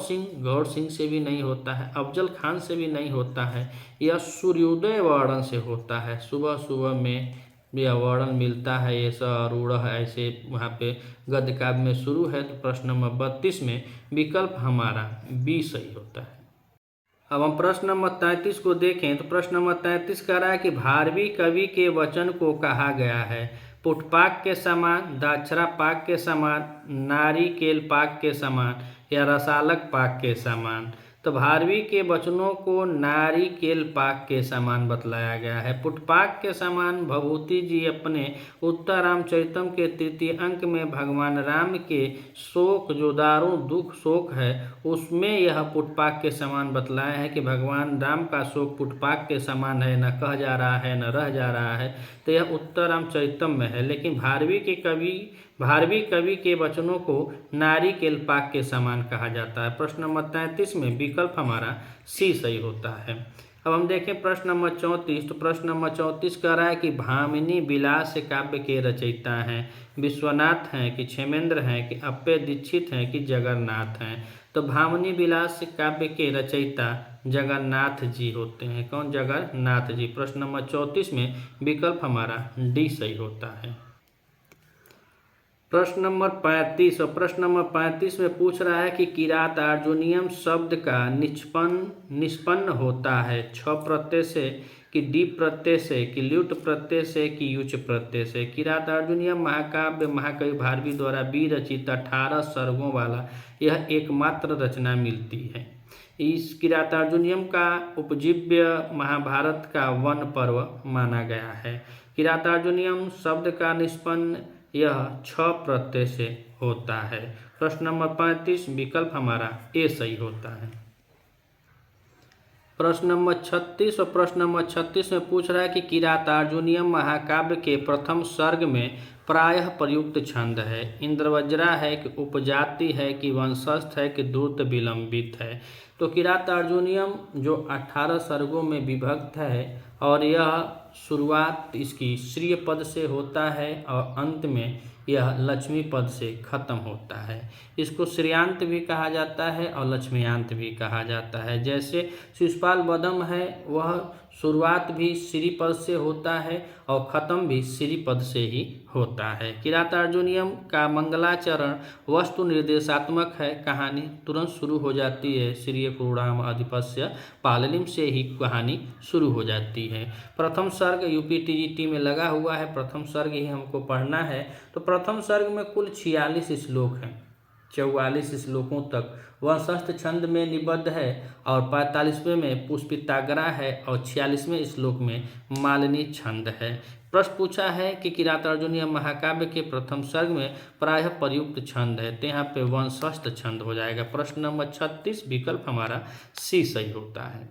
सिंह से भी नहीं होता है, अफजल खान से भी नहीं होता है, यह सूर्योदय वर्णन से होता है। सुबह सुबह में यह वर्णन मिलता है, ये स रूढ़ ऐसे वहाँ पे गद्य काव्य में शुरू है। तो प्रश्न नंबर 32 में विकल्प हमारा बी सही होता है। अब हम प्रश्न नंबर 33 को देखें तो प्रश्न नंबर 33 कह रहा है कि भारवी कवि के वचन को कहा गया है पुष्पाक के समान, दाक्षरा पाक के समान, नारिकेल पाक के समान या रसालक पाक के समान। तो भारवी के वचनों को नारिकेल पाक के समान बतलाया गया है। पुष्पाक के समान भभूति जी अपने उत्तर रामचरितम के तृतीय अंक में भगवान राम के शोक, जो दारुण दुख शोक है, उसमें यह पुष्पाक के समान बतलाया है कि भगवान राम का शोक पुष्पाक के समान है, न कह जा रहा है न रह जा रहा है। तो यह उत्तर रामचरितम में है। लेकिन भारवी कवि के वचनों को नारिकेल पाक के समान कहा जाता है। प्रश्न नंबर 33 में विकल्प हमारा सी सही होता है। अब हम देखें प्रश्न नंबर 34। तो प्रश्न नंबर 34 कह रहा है कि भामिनी विलास काव्य के रचयिता हैं विश्वनाथ हैं कि क्षेमेंद्र हैं कि अप्पे दीक्षित हैं कि जगन्नाथ हैं। तो भामिनी विलास काव्य के रचयिता जगन्नाथ जी होते हैं। कौन? जगन्नाथ जी। प्रश्न नंबर 34 में विकल्प हमारा डी सही होता है। प्रश्न नंबर 35 और प्रश्न नंबर 35 में पूछ रहा है कि किरात अर्जुनियम शब्द का निष्पन्न होता है छ प्रत्यय से कि डी प्रत्यय से कि ल्युट प्रत्यय से कि युच प्रत्यय से। किरात अर्जुनियम महाकाव्य महाकवि भारवी द्वारा विरचित 18 सर्गों वाला यह एकमात्र रचना मिलती है। इस किरातार्जुनीयम का उपजीव्य महाभारत का वन पर्व माना गया है। किरातार्जुनीयम शब्द का निष्पन्न यह छ प्रत्यय से होता है। प्रश्न नंबर 35 विकल्प हमारा ए सही होता है। प्रश्न नंबर 36 और प्रश्न नंबर 36 में पूछ रहा है कि किरातार्जुनीयम महाकाव्य के प्रथम सर्ग में प्रायः प्रयुक्त छंद है इंद्रवज्रा है कि उपजाति है कि वंशस्थ है कि द्रुत विलंबित है। तो किरातार्जुनीयम जो 18 सर्गों में विभक्त है और यह शुरुआत इसकी श्रीय पद से होता है और अंत में यह लक्ष्मी पद से खत्म होता है। इसको श्रेयांत भी कहा जाता है और लक्ष्मीयांत भी कहा जाता है। जैसे शिशुपाल वधम है वह शुरुआत भी श्री पद से होता है और ख़त्म भी श्री पद से ही होता है। किरातार्जुनीयम का मंगलाचरण वस्तु निर्देशात्मक है। कहानी तुरंत शुरू हो जाती है श्रीय क्रूणाम अधिपस्य पाललिम से ही कहानी शुरू हो जाती है। प्रथम सर्ग यूपीटीजीटी में लगा हुआ है, प्रथम सर्ग ही हमको पढ़ना है। तो प्रथम सर्ग में कुल 46 श्लोक हैं, 44 श्लोकों तक वंशस्थ छंद में निबद्ध है और 45वें में पुष्पिताग्रा है और 46वें श्लोक में मालिनी छंद है। प्रश्न पूछा है कि किरातार्जुनीयम महाकाव्य के प्रथम सर्ग में प्रायः प्रयुक्त छंद है, तो यहाँ पे वंशस्थ छंद हो जाएगा। प्रश्न नंबर 36 विकल्प हमारा सी सही होता है।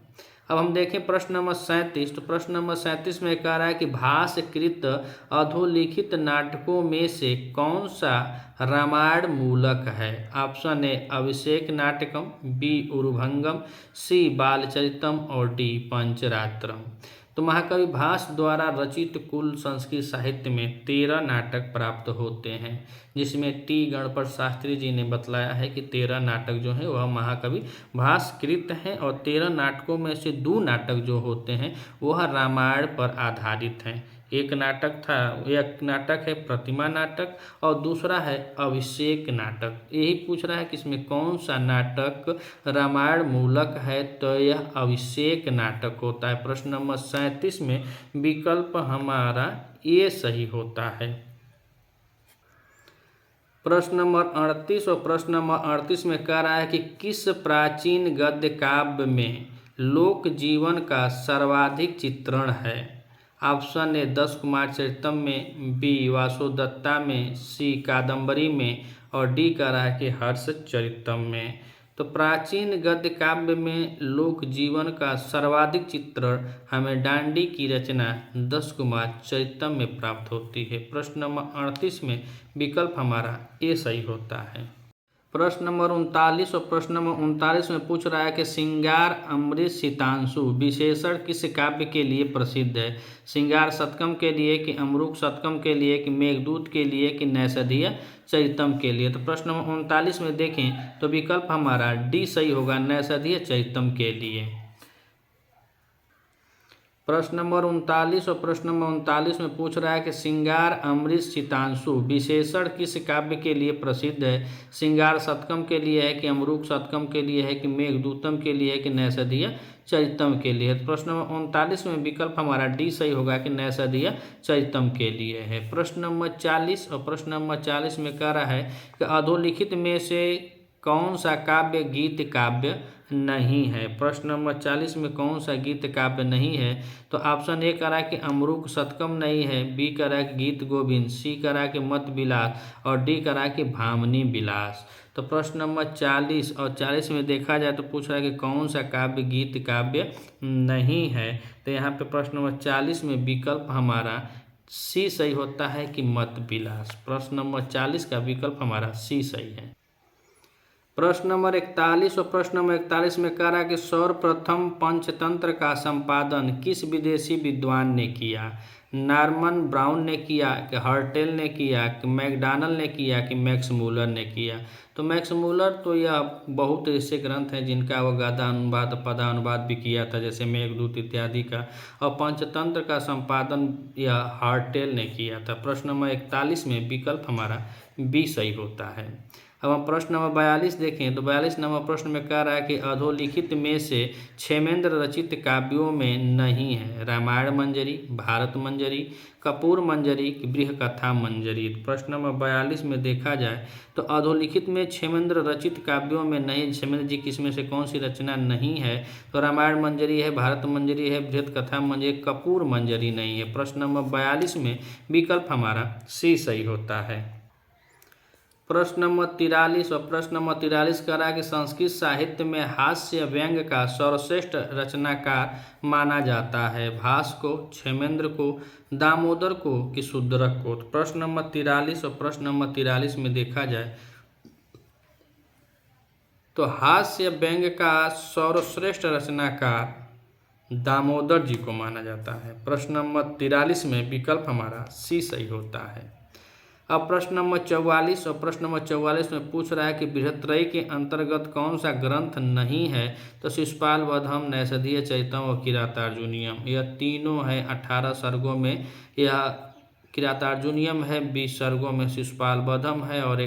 अब हम देखें प्रश्न नंबर 37। तो प्रश्न नंबर 37 में कह रहा है कि भाष्यकृत अधोलिखित नाटकों में से कौन सा रामायण मूलक है। ऑप्शन ए अभिषेक नाटकम, बी उरुभंगम, सी बालचरितम और डी पंचरात्रम। तो महाकवि भास द्वारा रचित कुल संस्कृत साहित्य में 13 नाटक प्राप्त होते हैं, जिसमें टी गणपत शास्त्री जी ने बतलाया है कि 13 नाटक जो हैं वह महाकवि भास कृत हैं और 13 नाटकों में से 2 नाटक जो होते हैं वह रामायण पर आधारित हैं। एक नाटक है प्रतिमा नाटक और दूसरा है अभिषेक नाटक। यही पूछ रहा है कि इसमें कौन सा नाटक रामायण मूलक है, तो यह अभिषेक नाटक होता है। प्रश्न नंबर 37 में विकल्प हमारा ये सही होता है। प्रश्न नंबर 38 और प्रश्न नंबर 38 में कह रहा है कि किस प्राचीन गद्य काव्य में लोक जीवन का सर्वाधिक चित्रण है। ऑप्शन ए 10 कुमार चरितम में, बी वासुदत्ता में, सी कादम्बरी में और डी कह रहा है कि हर्ष चरितम में। तो प्राचीन गद्य काव्य में लोक जीवन का सर्वाधिक चित्रण हमें डांडी की रचना 10 कुमार चरितम में प्राप्त होती है। प्रश्न नंबर 38 में विकल्प हमारा ए सही होता है। प्रश्न नंबर 39 और प्रश्न नंबर 39 में पूछ रहा है कि श्रृंगार अमृत सितांशु विशेषण किस काव्य के लिए प्रसिद्ध है। श्रृंगार शतकम के लिए कि अमरूक शतकम के लिए कि मेघदूत के लिए कि नैषधीय चरितम के लिए। तो प्रश्न नंबर 39 में देखें तो विकल्प हमारा डी सही होगा, नैषधीय चरितम के लिए। प्रश्न नंबर 39 और प्रश्न नंबर 39 में पूछ रहा है कि श्रृंगार अमृत सितांशु विशेषण किस काव्य के लिए प्रसिद्ध है। श्रृंगार शतकम के लिए है कि अमरूक शतकम के लिए है कि मेघदूतम के लिए है कि नैषधीय चरितम के लिए। तो प्रश्न नंबर 39 में विकल्प हमारा डी सही होगा कि नैषधीय चरितम के लिए है। प्रश्न नंबर 40 और प्रश्न नंबर 40 में कह रहा है कि अधोलिखित में से कौन सा काव्य गीत काव्य नहीं है। प्रश्न नंबर 40 में कौन सा गीत काव्य नहीं है। तो ऑप्शन ए कह रहा है कि अमरूक शतकम नहीं है, बी कह रहा है कि गीत गोविंद, सी कह रहा है कि मत विलास और डी कह रहा है कि भामिनी विलास। तो प्रश्न नंबर 40 और 40 में देखा जाए तो पूछ रहा है कि कौन सा काव्य गीत काव्य नहीं है। तो यहाँ पे प्रश्न नंबर 40 में विकल्प हमारा सी सही होता है कि मत विलास। प्रश्न नंबर 40 का विकल्प हमारा सी सही है। प्रश्न नंबर 41 और प्रश्न नंबर 41 में कह रहा है कि सर्वप्रथम पंचतंत्र का संपादन किस विदेशी विद्वान ने किया। नॉर्मन ब्राउन ने किया कि हर्टेल ने किया कि मैकडॉनल्ड ने किया कि मैक्स मूलर ने किया। तो मैक्स मूलर तो यह बहुत ऐसे ग्रंथ हैं जिनका वह गद्यानुवाद पदानुवाद भी किया था, जैसे मेघदूत इत्यादि का। और पंचतंत्र का संपादन यह हर्टेल ने किया था। प्रश्न नंबर 41 में विकल्प हमारा बी सही होता है। अब हम प्रश्न नंबर 42 देखें तो 42 नंबर प्रश्न में कह रहा है कि अधोलिखित में से क्षेमेंद्र रचित काव्यों में नहीं है रामायण मंजरी, भारत मंजरी, कपूर मंजरी कि बृहकथा मंजरी। प्रश्न नंबर 42 में देखा जाए तो अधोलिखित में क्षेमेंद्र रचित काव्यों में नहीं, क्षेमेंद्र जी किसमें से कौन सी रचना नहीं है। तो रामायण मंजरी है, भारत मंजरी है, बृहत्कथा मंजरी, कपूर मंजरी नहीं है। प्रश्न नंबर 42 में विकल्प हमारा सी सही होता है। प्रश्न नंबर 43 और प्रश्न नंबर 43 कह रहा है कि संस्कृत साहित्य में हास्य व्यंग का सर्वश्रेष्ठ रचनाकार माना जाता है भास को, क्षेमेंद्र को, दामोदर को कि शूद्रक को। तो प्रश्न नंबर 43 और प्रश्न नंबर 43 में देखा जाए तो हास्य व्यंग का सर्वश्रेष्ठ रचनाकार दामोदर जी को माना जाता है। प्रश्न नंबर 43 में विकल्प हमारा सी सही होता है। अब प्रश्न नंबर 44 और प्रश्न नंबर 44 में पूछ रहा है कि बृहत्त्रयी के अंतर्गत कौन सा ग्रंथ नहीं है। तो शिशुपाल वधम, नैषधीय चरितम और किरातार्जुनीयम। यह तीनों है 18 सर्गों में। यह किरातार्जुनीयम है 20 सर्गों में, शिशुपाल वधम है और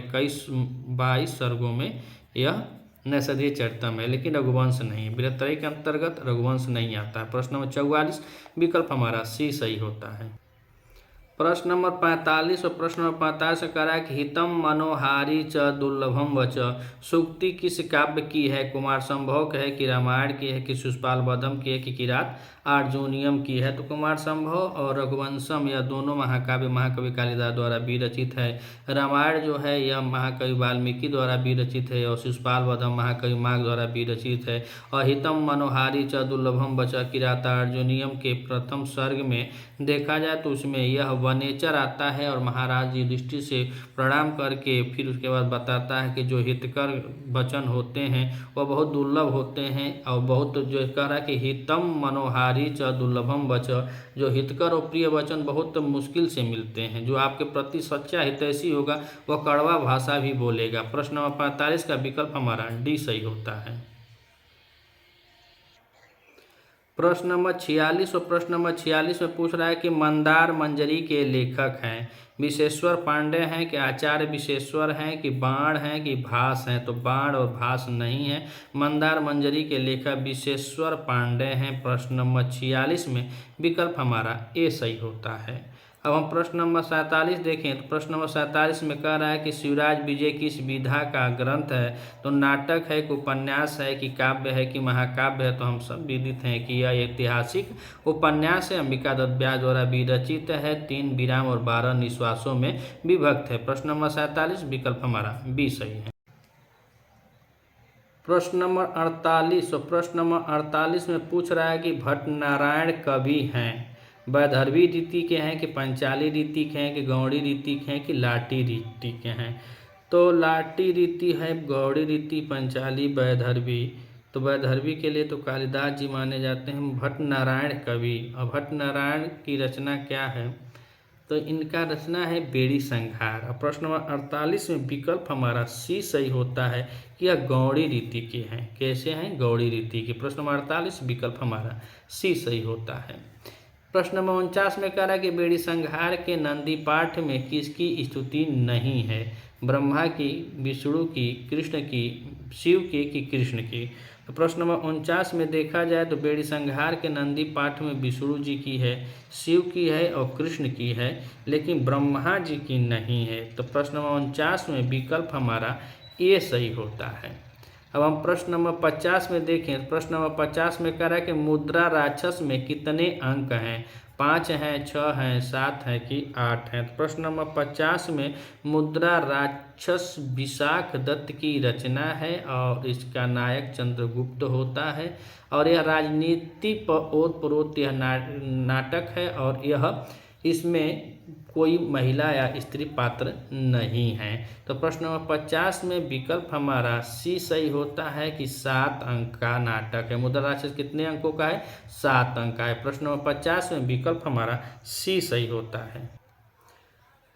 22 सर्गों में यह नैषधीय चरितम है, लेकिन रघुवंश नहीं। बृहत्त्रयी के अंतर्गत रघुवंश नहीं आता है। प्रश्न नंबर 44 विकल्प हमारा सी सही होता है। प्रश्न नंबर 45 और प्रश्न नंबर 45 कह रहा है कि हितम मनोहारी च दुर्लभम वच सूक्ति किस काव्य की है। कुमार संभव की है कि रामायण की है कि शिशुपाल वधम की है कि किरात अर्जुनीयम की है। तो कुमार संभव और रघुवंशम यह दोनों महाकाव्य महाकवि कालिदास द्वारा विरचित है। रामायण जो है यह महाकवि वाल्मीकि द्वारा विरचित है और शिशुपाल वधम महाकवि माघ द्वारा विरचित है। और हितम मनोहारी च दुर्लभम वच किरातार्जुनीयम के प्रथम सर्ग में देखा जाए तो उसमें यह वनेचर आता है और महाराज युधिष्ठिर से प्रणाम करके फिर उसके बाद बताता है कि जो हितकर वचन होते हैं वह बहुत दुर्लभ होते हैं। और बहुत जो कह रहा है कि हितम मनोहारी च दुर्लभम वच, जो हितकर और प्रिय वचन बहुत मुश्किल से मिलते हैं। जो आपके प्रति सच्चा हितैषी होगा वह कड़वा भाषा भी बोलेगा। प्रश्न नंबर 45 का विकल्प हमारा डी सही होता है। प्रश्न नंबर 46 और प्रश्न नंबर 46 में पूछ रहा है कि मंदार मंजरी के लेखक हैं विश्वेश्वर पांडे हैं कि आचार्य विश्वेश्वर हैं कि बाण हैं कि भास हैं। तो बाण और भास नहीं है। मंदार मंजरी के लेखक विश्वेश्वर पांडे हैं। प्रश्न नंबर 46 में विकल्प हमारा ए सही होता है। अब हम प्रश्न नंबर 47 देखें तो प्रश्न नंबर 47 में कह रहा है कि शिवराज विजय किस विधा का ग्रंथ है। तो नाटक है कि उपन्यास है कि काव्य है कि महाकाव्य है। तो हम सब विदित हैं कि यह ऐतिहासिक उपन्यास है, अंबिका दत्त व्यास द्वारा विरचित है, 3 विराम और 12 निश्वासों में विभक्त है। प्रश्न नंबर 47 विकल्प हमारा बी सही है। प्रश्न नंबर 48 और प्रश्न नंबर 48 में पूछ रहा है कि भट्टनारायण कवि हैं वैदर्भी रीति के हैं कि पंचाली रीति के हैं कि गौड़ी रीति के हैं कि लाटी रीति के हैं। तो लाटी रीति है, गौड़ी रीति, पंचाली, वैदर्भी। तो वैदर्भी के लिए तो कालिदास जी माने जाते हैं। भट्टनारायण कवि और भट्टनारायण की रचना क्या है। तो इनका रचना है बेड़ी संघार। और प्रश्न नंबर 48 में विकल्प हमारा सी सही होता है कि यह गौड़ी रीति के हैं। कैसे हैं? गौड़ी रीति के। प्रश्न नंबर 48 विकल्प हमारा सी सही होता है। प्रश्न नंबर 49 में कह रहा है कि बेड़ी संघार के नंदी पाठ में किसकी स्तुति नहीं है? ब्रह्मा की, विष्णु की, कृष्ण की, शिव की कि कृष्ण की? तो प्रश्न नंबर 49 में देखा जाए तो बेड़ी संघार के नंदी पाठ में विष्णु जी की है, शिव की है और कृष्ण की है, लेकिन ब्रह्मा जी की नहीं है। तो प्रश्न नंबर 49 में विकल्प हमारा ए सही होता है। अब हम प्रश्न नंबर 50 में देखें। प्रश्न नंबर 50 में कह रहा है कि मुद्रा राक्षस में कितने अंक हैं? 5 हैं, 6 हैं, 7 हैं कि 8 हैं? तो प्रश्न नंबर 50 में मुद्रा राक्षस विशाख दत्त की रचना है और इसका नायक चंद्रगुप्त होता है और यह राजनीति पर ओत प्रोत यह नाटक है और यह इसमें कोई महिला या स्त्री पात्र नहीं है। तो प्रश्न नंबर 50 में विकल्प हमारा सी सही होता है कि 7 अंक का नाटक है। मुद्रा राक्षस कितने अंकों का है? 7 अंक का है। प्रश्न नंबर 50 में विकल्प हमारा सी सही होता है।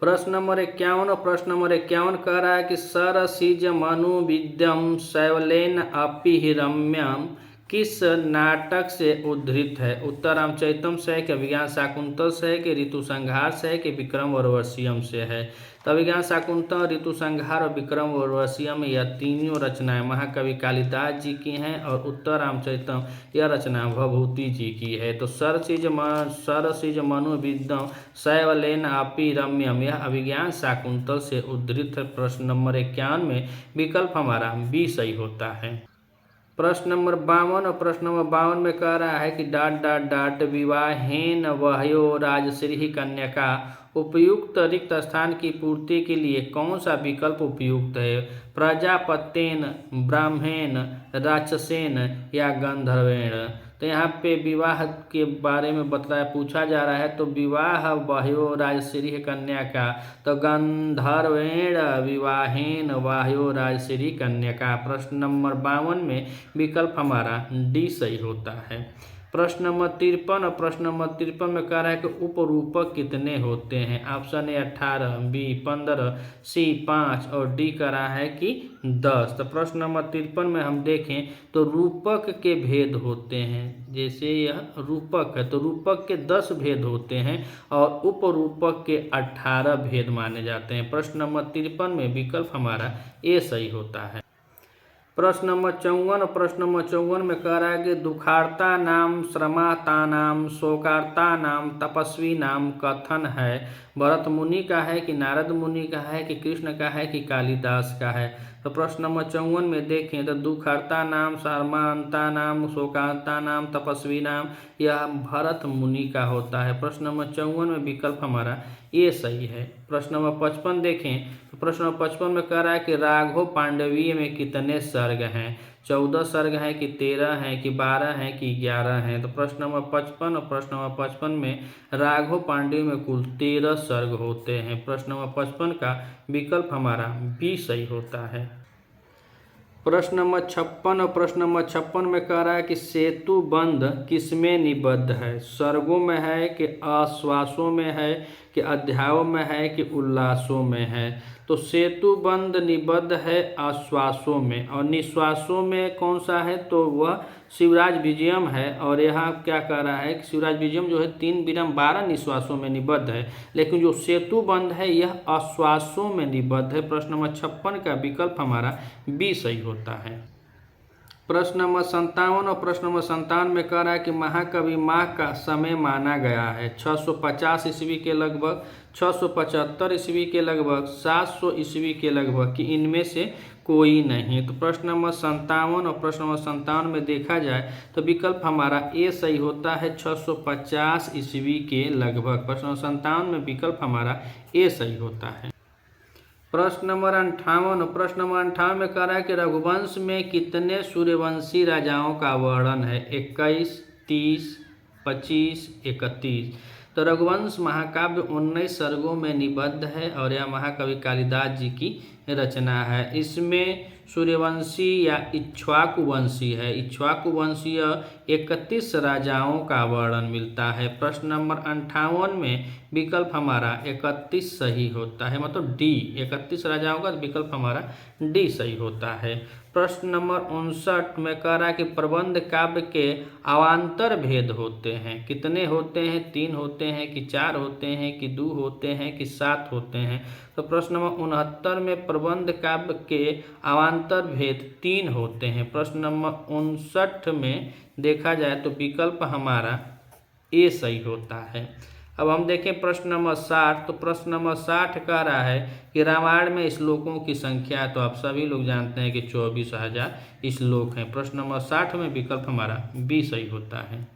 प्रश्न नंबर 51 और प्रश्न नंबर 51 कह रहा है कि सरसिज मनु विद्यम शैवलेन अपि हिरम्यम किस नाटक से उद्धृत है? उत्तर रामचरितम से है कि अभिज्ञान शाकुंतल से है कि ऋतु संहार से है कि विक्रम उर्वशीयम से है? तो अभिज्ञान शाकुंतल, ऋतु संहार और विक्रम उर्वशीयम यह तीनों रचनाएं महाकवि कालिदास जी की हैं और उत्तर रामचरितम यह रचना भवभूति जी की है। तो सरसिज मनु विद्यम शैवलेन अपि रम्यम यह अभिज्ञान शाकुंतल से उद्धृत है। प्रश्न नंबर 51 में विकल्प हमारा बी सही होता है। प्रश्न नंबर 52 और प्रश्न नंबर 52 में कह रहा है कि डाट विवाहेन वह्यो राजश्री कन्या उपयुक्त रिक्त स्थान की पूर्ति के लिए कौन सा विकल्प उपयुक्त है? प्रजापतेन, ब्राह्मणेन, राक्षसेन या गंधर्वेण? तो यहाँ पे विवाह के बारे में पूछा जा रहा है। तो विवाह वह्यो राजश्री कन्या का, तो गंधर्वेण विवाहेन वह्यो राजश्री कन्या का। प्रश्न नंबर 52 में विकल्प हमारा डी सही होता है। प्रश्न नंबर 53 और प्रश्न नंबर 53 में कह रहा है कि उपरूपक कितने होते हैं? ऑप्शन ए 18, बी 15, सी 5 और डी कह रहा है कि 10। तो प्रश्न नंबर 53 में हम देखें तो रूपक के भेद होते हैं। जैसे यह रूपक है तो रूपक के 10 भेद होते हैं और उपरूपक के 18 भेद माने जाते हैं। प्रश्न नंबर 53 में विकल्प हमारा ए सही होता है। प्रश्न नंबर 54 और प्रश्न नंबर 54 में कह रहा है कि दुखार्ता नाम, श्रमाता नाम, शोकार्ता नाम, तपस्वी नाम कथन है? भरत मुनि का है कि नारद मुनि का है कि कृष्ण का है कि कालिदास का है? तो प्रश्न नंबर 54 में देखें तो दुखार्ता नाम, शर्मांता नाम, शोकांता नाम, तपस्वी नाम यह भरत मुनि का होता है। प्रश्न नंबर 54 में विकल्प हमारा ये सही है। प्रश्न नंबर 55 देखें तो प्रश्न नंबर 55 में कह रहा है कि राघव पांडवीय में कितने सर्ग हैं? 14 सर्ग हैं कि 13 हैं कि 12 हैं कि 11 हैं? तो प्रश्न नंबर 55 और प्रश्न नंबर 55 में राघव पांडवी में कुल 13 सर्ग होते हैं। प्रश्न नंबर 55 का विकल्प हमारा बी सही होता है। प्रश्न नंबर 56 और प्रश्न नंबर 56 में कह रहा है कि सेतु बंध किसमें निबद्ध है? सर्गों में है कि आश्वासों में है कि अध्यायों में है कि उल्लासों में है? तो सेतु बंध निबद्ध है आश्वासों में और निश्वासों में कौन सा है? तो वह शिवराज विजयम है। और यहाँ क्या कह रहा है कि शिवराज विजयम जो है 3 विराम 12 निश्वासों में निबद्ध है, लेकिन जो सेतु बंध है यह आश्वासों में निबद्ध है। प्रश्न नंबर 56 का विकल्प हमारा बी सही होता है। प्रश्न नंबर 57 और प्रश्न नंबर 57 में कह रहा है कि महाकवि माह का समय माना गया है 650 ईस्वी के लगभग, 675 ईस्वी के लगभग, 700 ईस्वी के लगभग कि इनमें से कोई नहीं? तो प्रश्न नंबर 57 और प्रश्न नंबर 57 में देखा जाए तो विकल्प हमारा ए सही होता है 650 ईस्वी के लगभग। प्रश्न नंबर 57 में विकल्प हमारा ए सही होता है। प्रश्न नंबर 58 और प्रश्न नंबर 58 में कह रहा है कि रघुवंश में कितने सूर्यवंशी राजाओं का वर्णन है? 21, 30, 25, 31? तो रघुवंश महाकाव्य 19 सर्गों में निबद्ध है और यह महाकवि कालिदास जी की रचना है। इसमें सूर्यवंशी या इक्ष्वाकु वंशी है। इक्ष्वाकु वंशीय 31 राजाओं का वर्णन मिलता है। प्रश्न नंबर 58 में विकल्प हमारा 31 सही होता है, मतलब डी। 31 राजाओं का विकल्प हमारा डी सही होता है। प्रश्न नंबर 59 में कह रहा है कि प्रबंध काव्य के अवान्तर भेद होते हैं। कितने होते हैं? 3 होते हैं कि 4 होते हैं कि 2 होते हैं कि 7 होते हैं? तो प्रश्न नंबर 69 में प्रबंध काव्य के अवान्तर भेद 3 होते हैं। प्रश्न नंबर 59 में देखा जाए तो विकल्प हमारा ए सही होता है। अब हम देखें प्रश्न नंबर 60। तो प्रश्न नंबर 60 कह रहा है कि रामायण में श्लोकों की संख्या, तो आप सभी लोग जानते हैं कि 24,000 श्लोक हैं। प्रश्न नंबर 60 में विकल्प हमारा बी सही होता है।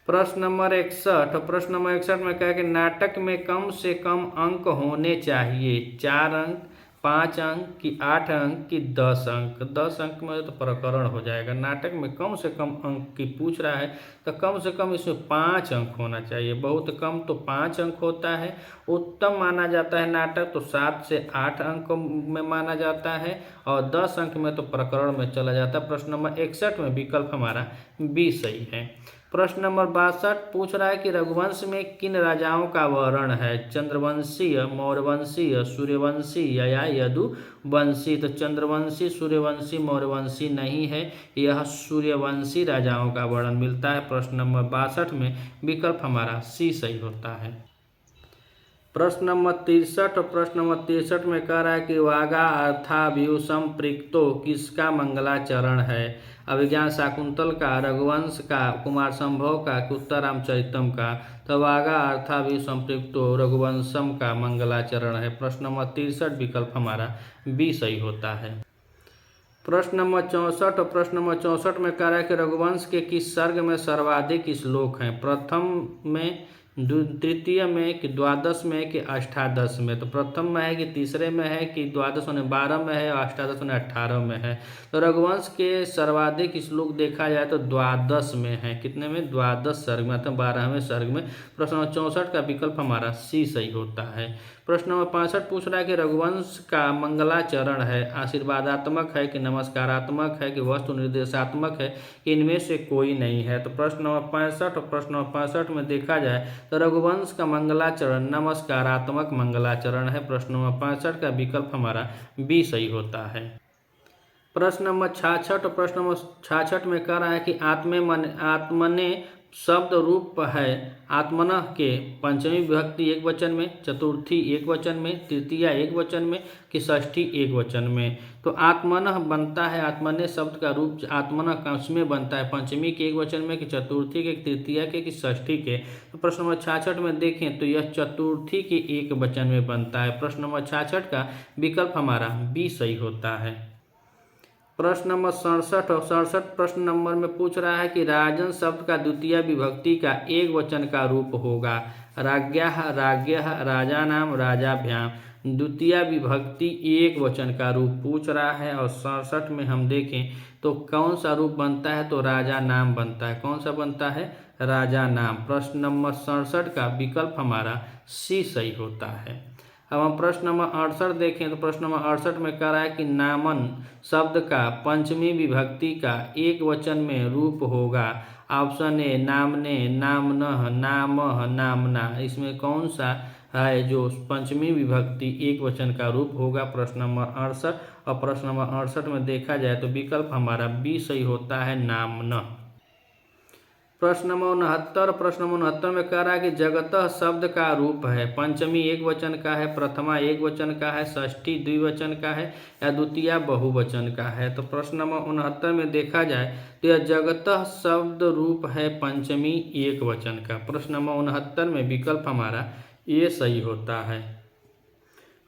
प्रश्न नंबर 61। प्रश्न नंबर 61 में कहा कि नाटक में कम से कम अंक होने चाहिए। 4 अंक, 5 अंक कि 8 अंक कि 10 अंक? 10 अंक में तो प्रकरण हो जाएगा। नाटक में कम से कम अंक की पूछ रहा है तो कम से कम इसमें 5 अंक होना चाहिए। बहुत कम तो 5 अंक होता है। उत्तम माना जाता है नाटक तो 7 से 8 अंक में माना जाता है, और 10 अंक में तो प्रकरण में चला जाता है। प्रश्न नंबर 61 में विकल्प हमारा बी सही है। प्रश्न नंबर 62 पूछ रहा है कि रघुवंश में किन राजाओं का वर्णन है? चंद्रवंशीय, मौर्यवंशीय, सूर्यवंशी या यदुवंशी? तो चंद्रवंशी, सूर्यवंशी, मौर्यवंशी नहीं है, यह सूर्यवंशी राजाओं का वर्णन मिलता है। प्रश्न नंबर 62 में विकल्प हमारा सी सही होता है। प्रश्न नंबर 63। और प्रश्न नंबर 63 में कह रहा है कि वागा अर्थाभ्यू संपृक्तो किसका मंगलाचरण है? अभिज्ञान शाकुंतल का, रघुवंश का, कुमार संभव का कि उत्तर रामचरितम का? तो वागा अर्थाभ्यू संपृक्तो रघुवंशम का मंगलाचरण है। प्रश्न नंबर 63 विकल्प हमारा बी सही होता है। प्रश्न नंबर 64। और प्रश्न नंबर 64 में कह रहा है कि रघुवंश के किस सर्ग में सर्वाधिक श्लोक हैं? प्रथम में, तृतीय में कि द्वादश में कि अष्टादश में? तो प्रथम में है कि तीसरे में है कि द्वादश में 12 में है और अष्टादश में 18 में है? तो रघुवंश के सर्वाधिक श्लोक देखा जाए तो द्वादश में है। कितने में? द्वादश सर्ग में, मतलब 12वें सर्ग में। प्रश्न नंबर 64 का विकल्प हमारा सी सही होता है। प्रश्न नंबर 65 पूछ रहा है कि रघुवंश का मंगलाचरण है आशीर्वादात्मक है कि नमस्कारात्मक है कि वस्तु निर्देशात्मक है कि इनमें से कोई नहीं है? तो प्रश्न नंबर 65 और प्रश्न नंबर 65 में देखा जाए तो रघुवंश का मंगलाचरण नमस्कारात्मक मंगलाचरण है। प्रश्न नंबर 65 का विकल्प हमारा बी सही होता है। प्रश्न नंबर 66। और प्रश्न नंबर 66 में कह रहा है कि आत्मने शब्द रूप है आत्मनः के पंचमी विभक्ति एक वचन में, चतुर्थी एक वचन में, तृतीया एक वचन में कि षष्ठी एक वचन में? तो आत्मनः बनता है, आत्मने शब्द का रूप आत्मनः का उसमें बनता है पंचमी के एक वचन में कि चतुर्थी के, तृतीया के कि षष्ठी के? तो प्रश्न नंबर 66 में देखें तो यह चतुर्थी के एक वचन में बनता है। प्रश्न नंबर 66 का विकल्प हमारा बी सही होता है। प्रश्न नंबर 67। और 67 प्रश्न नंबर में पूछ रहा है कि राजन शब्द का द्वितीय विभक्ति का एक वचन का रूप होगा। राज्ञः, राज्ञः, राजानाम, राजाभ्याम। द्वितीय विभक्ति एक वचन का रूप पूछ रहा है। और 67 में हम देखें तो कौन सा रूप बनता है? तो राजा नाम बनता है। कौन सा बनता है? राजा नाम। प्रश्न नंबर 67 का विकल्प हमारा सी सही होता है। अब हम प्रश्न नंबर 68 देखें तो प्रश्न नंबर 68 में कह रहा है कि नामन शब्द का पंचमी विभक्ति का एक वचन में रूप होगा। ऑप्शन ए नामने, नामनः, नामः, नामना। इसमें कौन सा है जो पंचमी विभक्ति एक वचन का रूप होगा? प्रश्न नंबर 68। और प्रश्न नंबर 68 में देखा जाए तो विकल्प हमारा बी सही होता है, नामनः। प्रश्न नंबर 69। प्रश्न नंबर 69 में कह रहा है कि जगतः शब्द का रूप है पंचमी एक वचन का है, प्रथमा एक वचन का है, षष्ठी द्विवचन का है या द्वितीया बहुवचन का है? तो प्रश्न नंबर 69 में देखा जाए तो यह जगतः शब्द रूप है पंचमी एक वचन का। प्रश्न नंबर 69 में विकल्प हमारा ये सही होता है।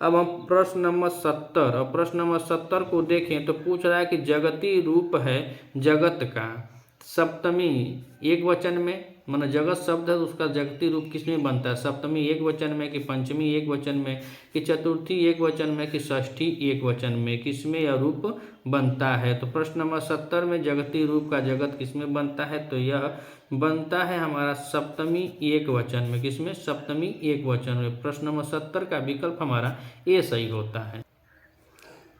अब हम प्रश्न नंबर 70 और प्रश्न नंबर 70 को देखें तो पूछ रहा है कि जगती रूप है जगत का सप्तमी एक वचन में, माना जगत शब्द है तो उसका जगती रूप किसमें बनता है? सप्तमी एक वचन में कि पंचमी एक वचन में कि चतुर्थी एक वचन में कि षष्ठी एक वचन में? किसमें यह रूप बनता है? तो प्रश्न नंबर 70 में जगती रूप का जगत किसमें बनता है? तो यह बनता है हमारा सप्तमी एक वचन में। किसमें? सप्तमी एक वचन में। प्रश्न नंबर 70 का विकल्प हमारा ए सही होता है।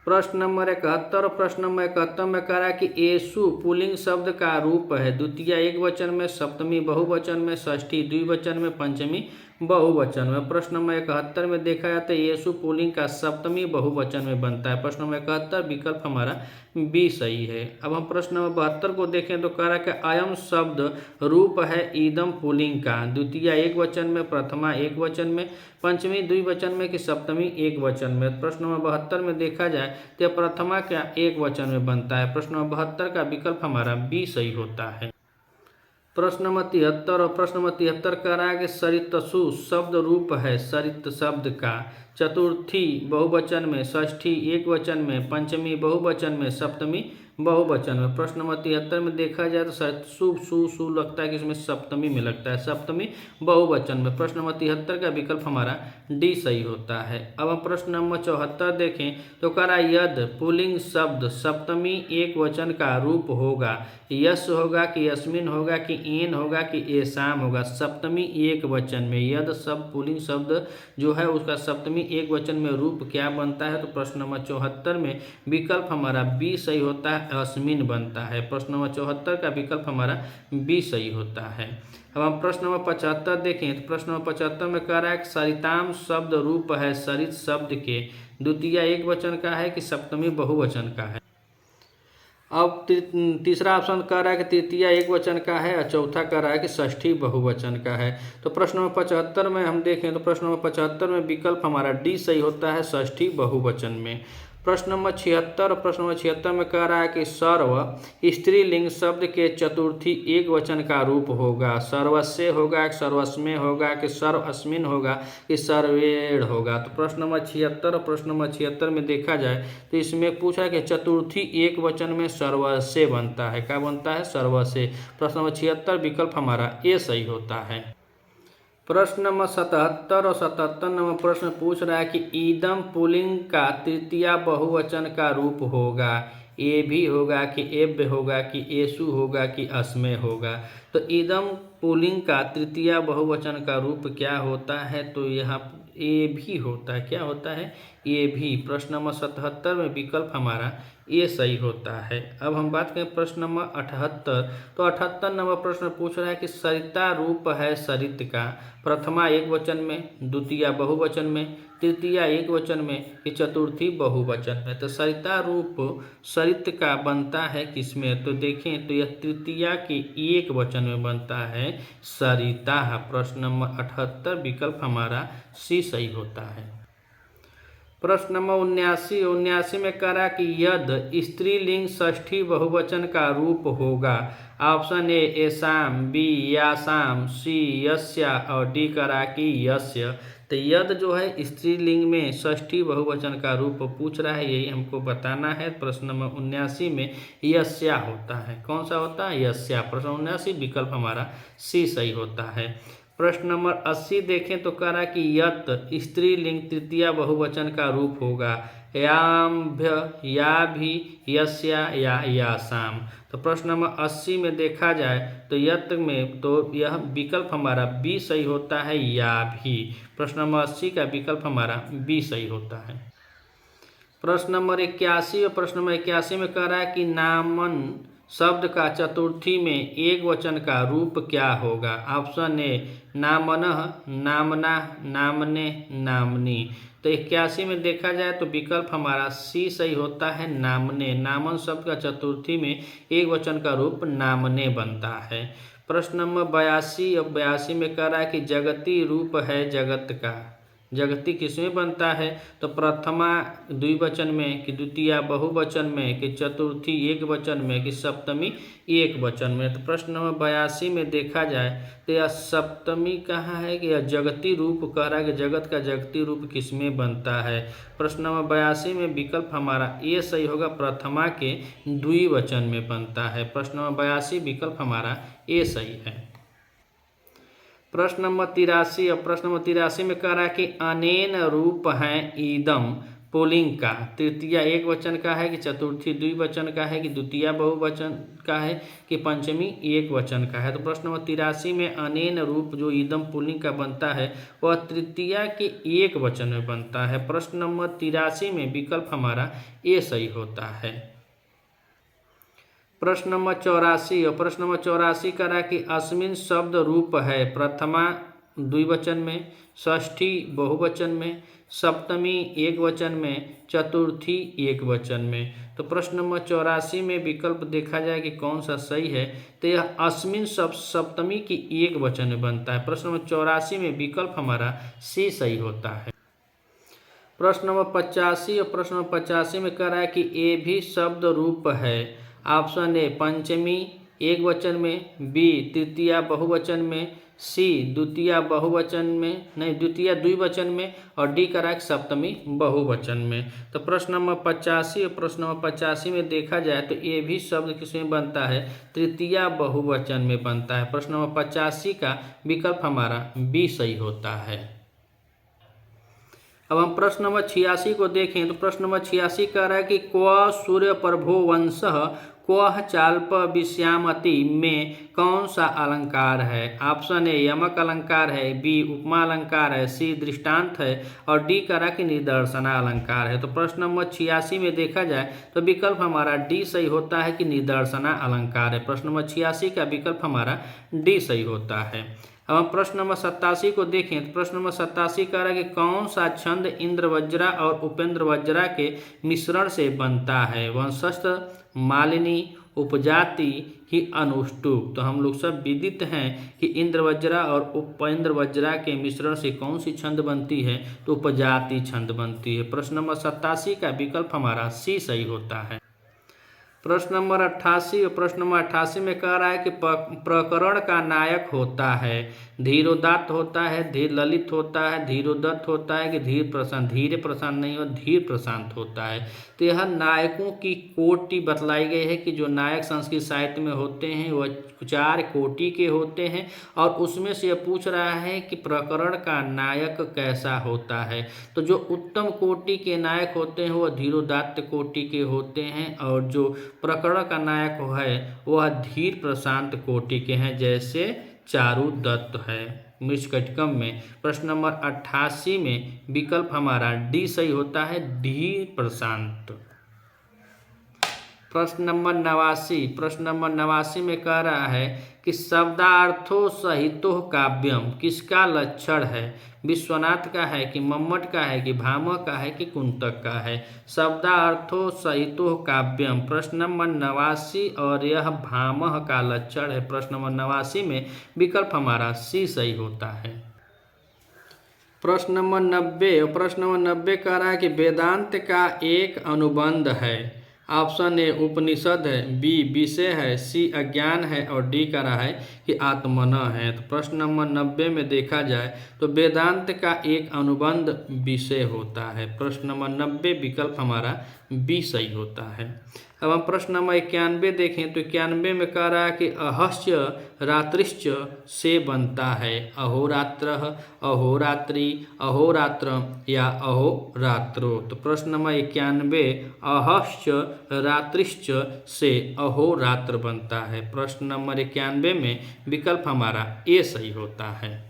प्रश्न नंबर 71 और प्रश्न नंबर 71 में कह रहा है कि येसु पुल्लिंग शब्द का रूप है। द्वितीय एक वचन में, सप्तमी बहुवचन में, षष्ठी द्विवचन में, पंचमी बहुवचन में। प्रश्न नंबर 71 में देखा जाता है येसु पुल्लिंग का सप्तमी बहुवचन में बनता है। प्रश्न नंबर 71 विकल्प हमारा बी सही है। अब हम प्रश्न नंबर 72 को देखें तो कह रहा है कि अयम शब्द रूप है ईदम पुल्लिंग का। द्वितीय एक वचन में, प्रथमा एक वचन में, पंचमी द्विवचन में कि सप्तमी एक वचन में। प्रश्न नंबर 72 में देखा जाए तो प्रथमा क्या एक वचन में बनता है। प्रश्न नंबर 72 का विकल्प हमारा बी सही होता है। प्रश्न नंबर 73 और प्रश्न नंबर 73 कह रहा है कि सरितसु शब्द रूप है सरित शब्द का। चतुर्थी बहुवचन में, षष्ठी एक वचन में, पंचमी बहुवचन में, सप्तमी बहुवचन में। प्रश्न नंबर 73 में देखा जाए तो सु सु सु लगता है कि इसमें सप्तमी में लगता है, सप्तमी बहुवचन में। प्रश्न नंबर 73 का विकल्प हमारा डी सही होता है। अब हम प्रश्न नंबर 74 देखें तो कह रहा है यद पुल्लिंग शब्द सप्तमी एक वचन का रूप होगा। यस होगा कि यस्मिन होगा कि एन होगा कि एसाम होगा। सप्तमी एक वचन में यद सब पुल्लिंग शब्द जो है उसका सप्तमी एक वचन में रूप क्या बनता है। तो प्रश्न नंबर 74 में विकल्प हमारा बी सही होता है, अस्मिन बनता है। प्रश्न नंबर 74 का विकल्प हमारा बी सही होता है। अब हम प्रश्न नंबर 75 देखें तो प्रश्न नंबर 75 में कह रहा है कि सरिताम शब्द रूप है सरित शब्द के। द्वितीय एक वचन का है कि सप्तमी बहुवचन का है। अब तीसरा ऑप्शन कह रहा है कि तृतीया एक वचन का है और चौथा कह रहा है कि षष्ठी बहुवचन का है। तो प्रश्न नंबर 75 में हम देखें तो प्रश्न नंबर 75 में विकल्प हमारा डी सही होता है, षष्ठी बहुवचन में। प्रश्न नंबर 76 और प्रश्न नंबर 76 में कह रहा है कि सर्व स्त्रीलिंग शब्द के चतुर्थी एक वचन का रूप होगा। सर्वस्य होगा कि सर्वस्मे होगा कि सर्वस्मिन होगा कि सर्वेण होगा। तो प्रश्न नंबर 76 और प्रश्न नंबर 76 में देखा जाए तो इसमें पूछा कि चतुर्थी एक वचन में सर्वस्य बनता है। क्या बनता है? सर्वस्य। प्रश्न नंबर 76 विकल्प हमारा ए सही होता है। प्रश्न नंबर 77 और 77 नंबर प्रश्न पूछ रहा है कि ईदम पुल्लिंग का तृतीया बहुवचन का रूप होगा। ए भी होगा कि एव्य होगा कि एसु होगा कि अस्मय होगा। तो ईदम पुल्लिंग का तृतीया बहुवचन का रूप क्या होता है? तो यहाँ ए भी होता है। क्या होता है? ए भी। प्रश्न नंबर 77 में विकल्प हमारा ये सही होता है। अब हम बात करें प्रश्न नंबर 78 तो 78 नंबर प्रश्न पूछ रहा है कि सरिता रूप है सरित का। प्रथमा एक वचन में, द्वितीय बहुवचन में, तृतीय एक वचन में कि चतुर्थी बहुवचन में। तो सरिता रूप सरित का बनता है किसमें? तो देखें तो यह तृतीय के एक वचन में बनता है, सरिता। प्रश्न नंबर 78 विकल्प हमारा सी सही होता है। प्रश्न नंबर 79 में कह रहा है कि यद स्त्रीलिंग षष्ठी बहुवचन का रूप होगा। ऑप्शन ए एसाम, बी यासाम, सी यस्या और डी कह रहा कि यस्य। तो यद जो है स्त्रीलिंग में षष्ठी बहुवचन का रूप पूछ रहा है, यही हमको बताना है। प्रश्न नंबर 79 में यस्या होता है। कौन सा होता है? यस्या। प्रश्न 79 विकल्प हमारा सी सही होता है। प्रश्न नंबर 80 देखें तो कह रहा है कि यत स्त्रीलिंग तृतीय बहुवचन का रूप होगा। याम्भ्य, या भी, यस्या या यासाम। तो प्रश्न नंबर 80 में देखा जाए तो यत में तो यह विकल्प हमारा बी सही होता है, या भी। प्रश्न नंबर 80 का विकल्प हमारा बी सही होता है। प्रश्न नंबर 81 और प्रश्न नंबर 81 में कह रहा है कि नामन शब्द का चतुर्थी में एक वचन का रूप क्या होगा। ऑप्शन ए नामनः, नामना, नामने, नामनी। तो 81 में देखा जाए तो विकल्प हमारा सी सही होता है, नामने। नामन शब्द का चतुर्थी में एक वचन का रूप नामने बनता है। प्रश्न नंबर 82 और 82 में कह रहा है कि जगती रूप है जगत का। जगती किसमें बनता है? तो प्रथमा द्विवचन में कि द्वितीय बहुवचन में कि चतुर्थी एक वचन में कि सप्तमी एक वचन में। तो प्रश्न नंबर 82 में देखा जाए तो यह सप्तमी कहाँ है कि यह जगती रूप कह रहा है कि जगत का जगती रूप किसमें बनता है। प्रश्न नंबर 82 में विकल्प हमारा ए सही होगा, प्रथमा के द्विवचन में बनता है। प्रश्न नंबर 82 विकल्प हमारा ए सही है। प्रश्न नंबर 83 और प्रश्न नंबर 83 में कह रहा है कि अनेन रूप हैं ईदम पुल्लिंग का, तृतीया एक वचन का है कि चतुर्थी द्विवचन का है कि द्वितीया बहुवचन का है कि पंचमी एक वचन का है। तो प्रश्न नंबर 83 में अनेन रूप जो इदम पुल्लिंग का बनता है वह तृतीया के एक वचन में बनता है। प्रश्न नंबर 83 में विकल्प हमारा ए सही होता है। प्रश्न नंबर 84 और प्रश्न नंबर 84 कह रहा है कि अस्मिन शब्द रूप है प्रथमा द्विवचन में, षष्ठी बहुवचन में, सप्तमी एक वचन में, चतुर्थी एक वचन में। तो प्रश्न नंबर 84 में विकल्प देखा जाए कि कौन सा सही है, तो यह अस्मिन सप्तमी की एक वचन में बनता है। प्रश्न नंबर 84 में विकल्प हमारा सी सही होता है। प्रश्न नंबर 85 और प्रश्न नंबर 85 में कह रहा है कि ए भी शब्द रूप है। ऑप्शन ए पंचमी एक वचन में, बी तृतीया बहुवचन में, सी द्वितीया बहुवचन में नहीं द्वितीया द्विवचन में, और डी कह रहा है सप्तमी बहुवचन में। तो प्रश्न नंबर 85 और प्रश्न नंबर 85 में देखा जाए तो ए भी शब्द किसमें बनता है, तृतीया बहुवचन में बनता है। प्रश्न नंबर 85 का विकल्प हमारा बी सही होता है। अब हम प्रश्न नंबर 86 को देखें तो प्रश्न नंबर 86 कह रहा है कि क्व सूर्य प्रभो वंशः क्व चाल्प विश्यामति में कौन सा अलंकार है। ऑप्शन ए यमक अलंकार है, बी उपमा अलंकार है, सी दृष्टांत है, और डी कह रहा कि निदर्शना अलंकार है। तो प्रश्न नंबर 86 में देखा जाए तो विकल्प हमारा डी सही होता है कि निदर्शना अलंकार है। प्रश्न नंबर 86 का विकल्प हमारा डी सही होता है। अब हम प्रश्न नंबर 87 को देखें तो प्रश्न नंबर 87 कह रहा है कि कौन सा छंद इंद्रवज्रा और उपेंद्र वज्रा के मिश्रण से बनता है। वंशस्थ, मालिनी, उपजाति ही अनुष्टुप। तो हम लोग सब विदित हैं कि इंद्रवज्रा और उपेंद्र वज्रा के मिश्रण से कौन सी छंद बनती है, तो उपजाति छंद बनती है। प्रश्न नंबर 87 का विकल्प हमारा सी सही होता है। प्रश्न नंबर 88 और प्रश्न नंबर 88 में कह रहा है कि प्रकरण का नायक होता है, धीरोदात्त होता है, धीर ललित होता है, धीरोदत्त होता है कि धीर प्रशांत। धीरे प्रशांत नहीं हो, धीर प्रशांत होता है। तो यह नायकों की कोटि बतलाई गई है कि जो नायक संस्कृत साहित्य में होते हैं वह 4 कोटि के होते हैं, और उसमें से यह पूछ रहा है कि प्रकरण का नायक कैसा होता है। तो जो उत्तम कोटि के नायक होते हैं वह धीरोदात्त कोटि के होते हैं, और जो प्रकरण का नायक है वह धीर प्रशांत कोटि के हैं, जैसे चारुदत्त है। मृच्छकटिकम में प्रश्न नंबर 88 में विकल्प हमारा डी सही होता है, धीर प्रशांत। प्रश्न नंबर 89 में कह रहा है कि शब्दार्थो सहितो काव्यम किसका लक्षण है। विश्वनाथ का है कि मम्मट का है कि भामह का है कि कुंतक का है। शब्दार्थो सहितो काव्यम प्रश्न नंबर 89 और यह भामह का लक्षण है। प्रश्न नंबर 89 में विकल्प हमारा सी सही होता है। प्रश्न नंबर 90 और प्रश्न नंबर 90 कह रहा है कि वेदांत का एक अनुबंध है। ऑप्शन ए उपनिषद है, बी विषय है, सी अज्ञान है, और डी कह रहा है कि आत्मन है। तो प्रश्न नंबर 90 में देखा जाए तो वेदांत का एक अनुबंध विषय होता है। प्रश्न नंबर 90 विकल्प हमारा बी सही होता है। अब हम प्रश्न नंबर 91 देखें तो 91 में कह रहा है कि अहस्य रात्रिश्च से बनता है। अहोरात्र, अहोरात्रि, अहोरात्र या अहोरात्रो। तो प्रश्न नंबर 91 अहस्य रात्रिश्च से अहोरात्र बनता है। प्रश्न नंबर 91 में विकल्प हमारा ए सही होता है।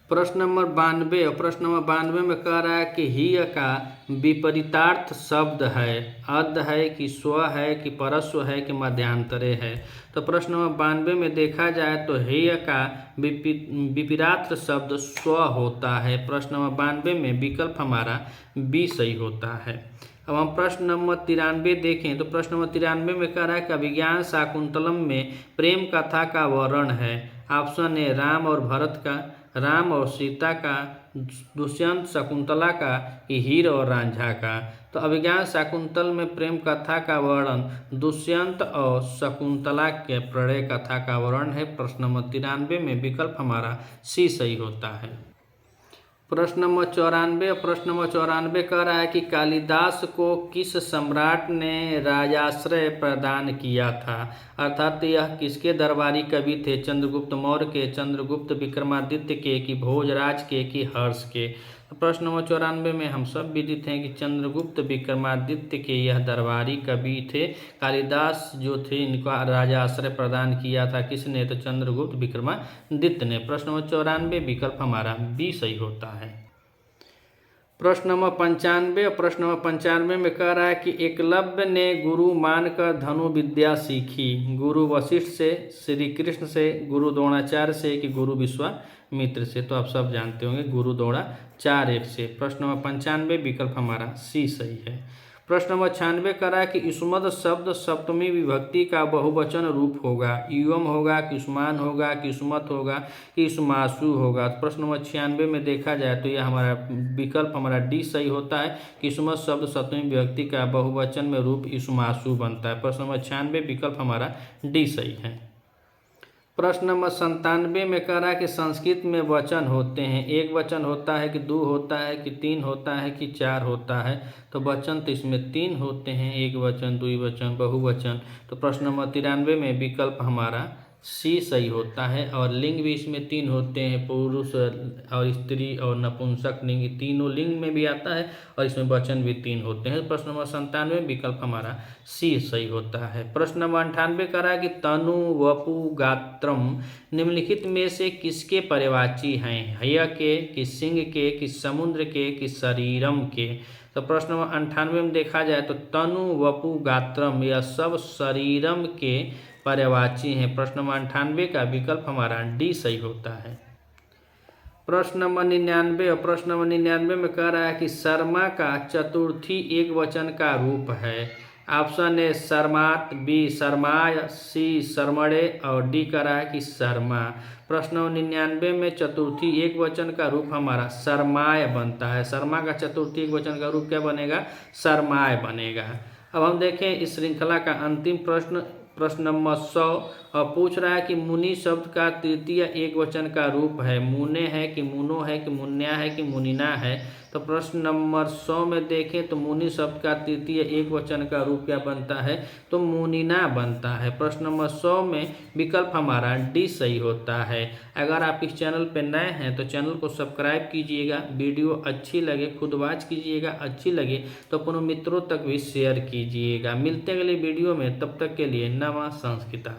प्रश्न नंबर 92 और प्रश्न नंबर 92 में कह रहा है कि ही का विपरीतार्थ शब्द है। अद है कि स्व है कि परस्व है कि मध्यांतरे है। तो प्रश्न नंबर 92 में देखा जाए तो हेय का विपरीतार्थ शब्द स्व होता है। प्रश्न नंबर 92 में विकल्प हमारा बी सही होता है। अब हम प्रश्न नंबर 93 देखें तो प्रश्न नंबर 93 में कह रहा है कि अभिज्ञान शाकुंतलम में प्रेम कथा का वर्णन है। ऑप्शन ए राम और भरत का, राम और सीता का, दुष्यंत शकुंतला का, हीर और रांझा का। तो अभिज्ञान शाकुंतल में प्रेम कथा का वर्णन दुष्यंत और शकुंतला के प्रणय कथा का वर्णन है। प्रश्न नंबर 93 में विकल्प हमारा सी सही होता है। प्रश्न नंबर 94 और प्रश्न नंबर 94 कह रहा है कि कालिदास को किस सम्राट ने राजाश्रय प्रदान किया था। अर्थात यह किसके दरबारी कवि थे, चंद्रगुप्त मौर्य के, चंद्रगुप्त विक्रमादित्य के, कि भोजराज के, कि हर्ष के। तो प्रश्न नंबर 94 में हम सब विदित हैं कि चंद्रगुप्त विक्रमादित्य के यह दरबारी कवि थे। कालिदास जो थे इनको राजा आश्रय प्रदान किया था किसने? तो चंद्रगुप्त विक्रमादित्य ने। प्रश्न नंबर 94 विकल्प हमारा बी सही होता है। प्रश्न नंबर 95 और प्रश्न नंबर 95 में कह रहा है कि एकलव्य ने गुरु मानकर धनु विद्या सीखी। गुरु वशिष्ठ से, श्री कृष्ण से, गुरु द्रोणाचार्य से कि गुरु विश्वामित्र से? तो आप सब जानते होंगे गुरु द्रोणाचार्य से। प्रश्न नंबर 95 विकल्प हमारा सी सही है। प्रश्न नंबर 96 कह रहा है कि युष्मद शब्द सप्तमी विभक्ति का बहुवचन रूप होगा। युवम होगा कि युष्मान होगा कि युष्मत होगा कि युष्मासु होगा? तो प्रश्न नंबर 96 में देखा जाए तो यह हमारा विकल्प हमारा डी सही होता है कि युष्मत शब्द सप्तमी विभक्ति का बहुवचन में रूप युष्मासु बनता है। प्रश्न नंबर 96 विकल्प हमारा डी सही है। प्रश्न नंबर 97 में कह रहा है कि संस्कृत में वचन होते हैं, एक वचन होता है कि दो होता है कि तीन होता है कि चार होता है? तो वचन तो इसमें तीन होते हैं, एक वचन, द्विवचन, बहुवचन। तो प्रश्न नंबर 93 में विकल्प हमारा सी सही होता है। और लिंग भी इसमें तीन होते हैं, पुरुष और स्त्री और नपुंसक लिंग, तीनों लिंग में भी आता है और इसमें वचन भी तीन होते हैं। प्रश्न नंबर 97 विकल्प हमारा सी सही होता है। प्रश्न नंबर 98 कह रहा है कि तनु वपु गात्रम निम्नलिखित में से किसके पर्यायवाची हैं? हय के, कि सिंह के, कि समुद्र के, कि शरीरम के? तो प्रश्न नंबर 98 में देखा जाए तो तनु वपु गात्रम यह सब शरीरम के पर्यायवाची हैं। प्रश्न नंबर 98 का विकल्प हमारा डी सही होता है। प्रश्न नंबर 99 और प्रश्न नंबर 99 में कह रहा है कि शर्मा का चतुर्थी एक वचन का रूप है। ऑप्शन ए शर्मात, बी शर्माय, सी शर्मणे और डी कह रहा है कि शर्मा। प्रश्न नंबर 99 में चतुर्थी एक वचन का रूप हमारा शर्माय बनता है। शर्मा का चतुर्थी एक वचन का रूप क्या बनेगा? शर्माय बनेगा। अब हम देखें इस श्रृंखला का अंतिम प्रश्न, प्रश्न नंबर 100 और पूछ रहा है कि मुनि शब्द का तृतीय एक वचन का रूप है। मुने है कि मुनो है कि मुन्या है कि मुनिना है? तो प्रश्न नंबर 100 में देखें तो मुनि शब्द का तृतीय एक वचन का रूप क्या बनता है? तो मुनिना बनता है। प्रश्न नंबर 100 में विकल्प हमारा डी सही होता है। अगर आप इस चैनल पर नए हैं तो चैनल को सब्सक्राइब कीजिएगा, वीडियो अच्छी लगे खुद वॉच कीजिएगा, अच्छी लगे तो अपने मित्रों तक भी शेयर कीजिएगा। मिलते हैं अगले वीडियो में, तब तक के लिए नमः संस्कृता।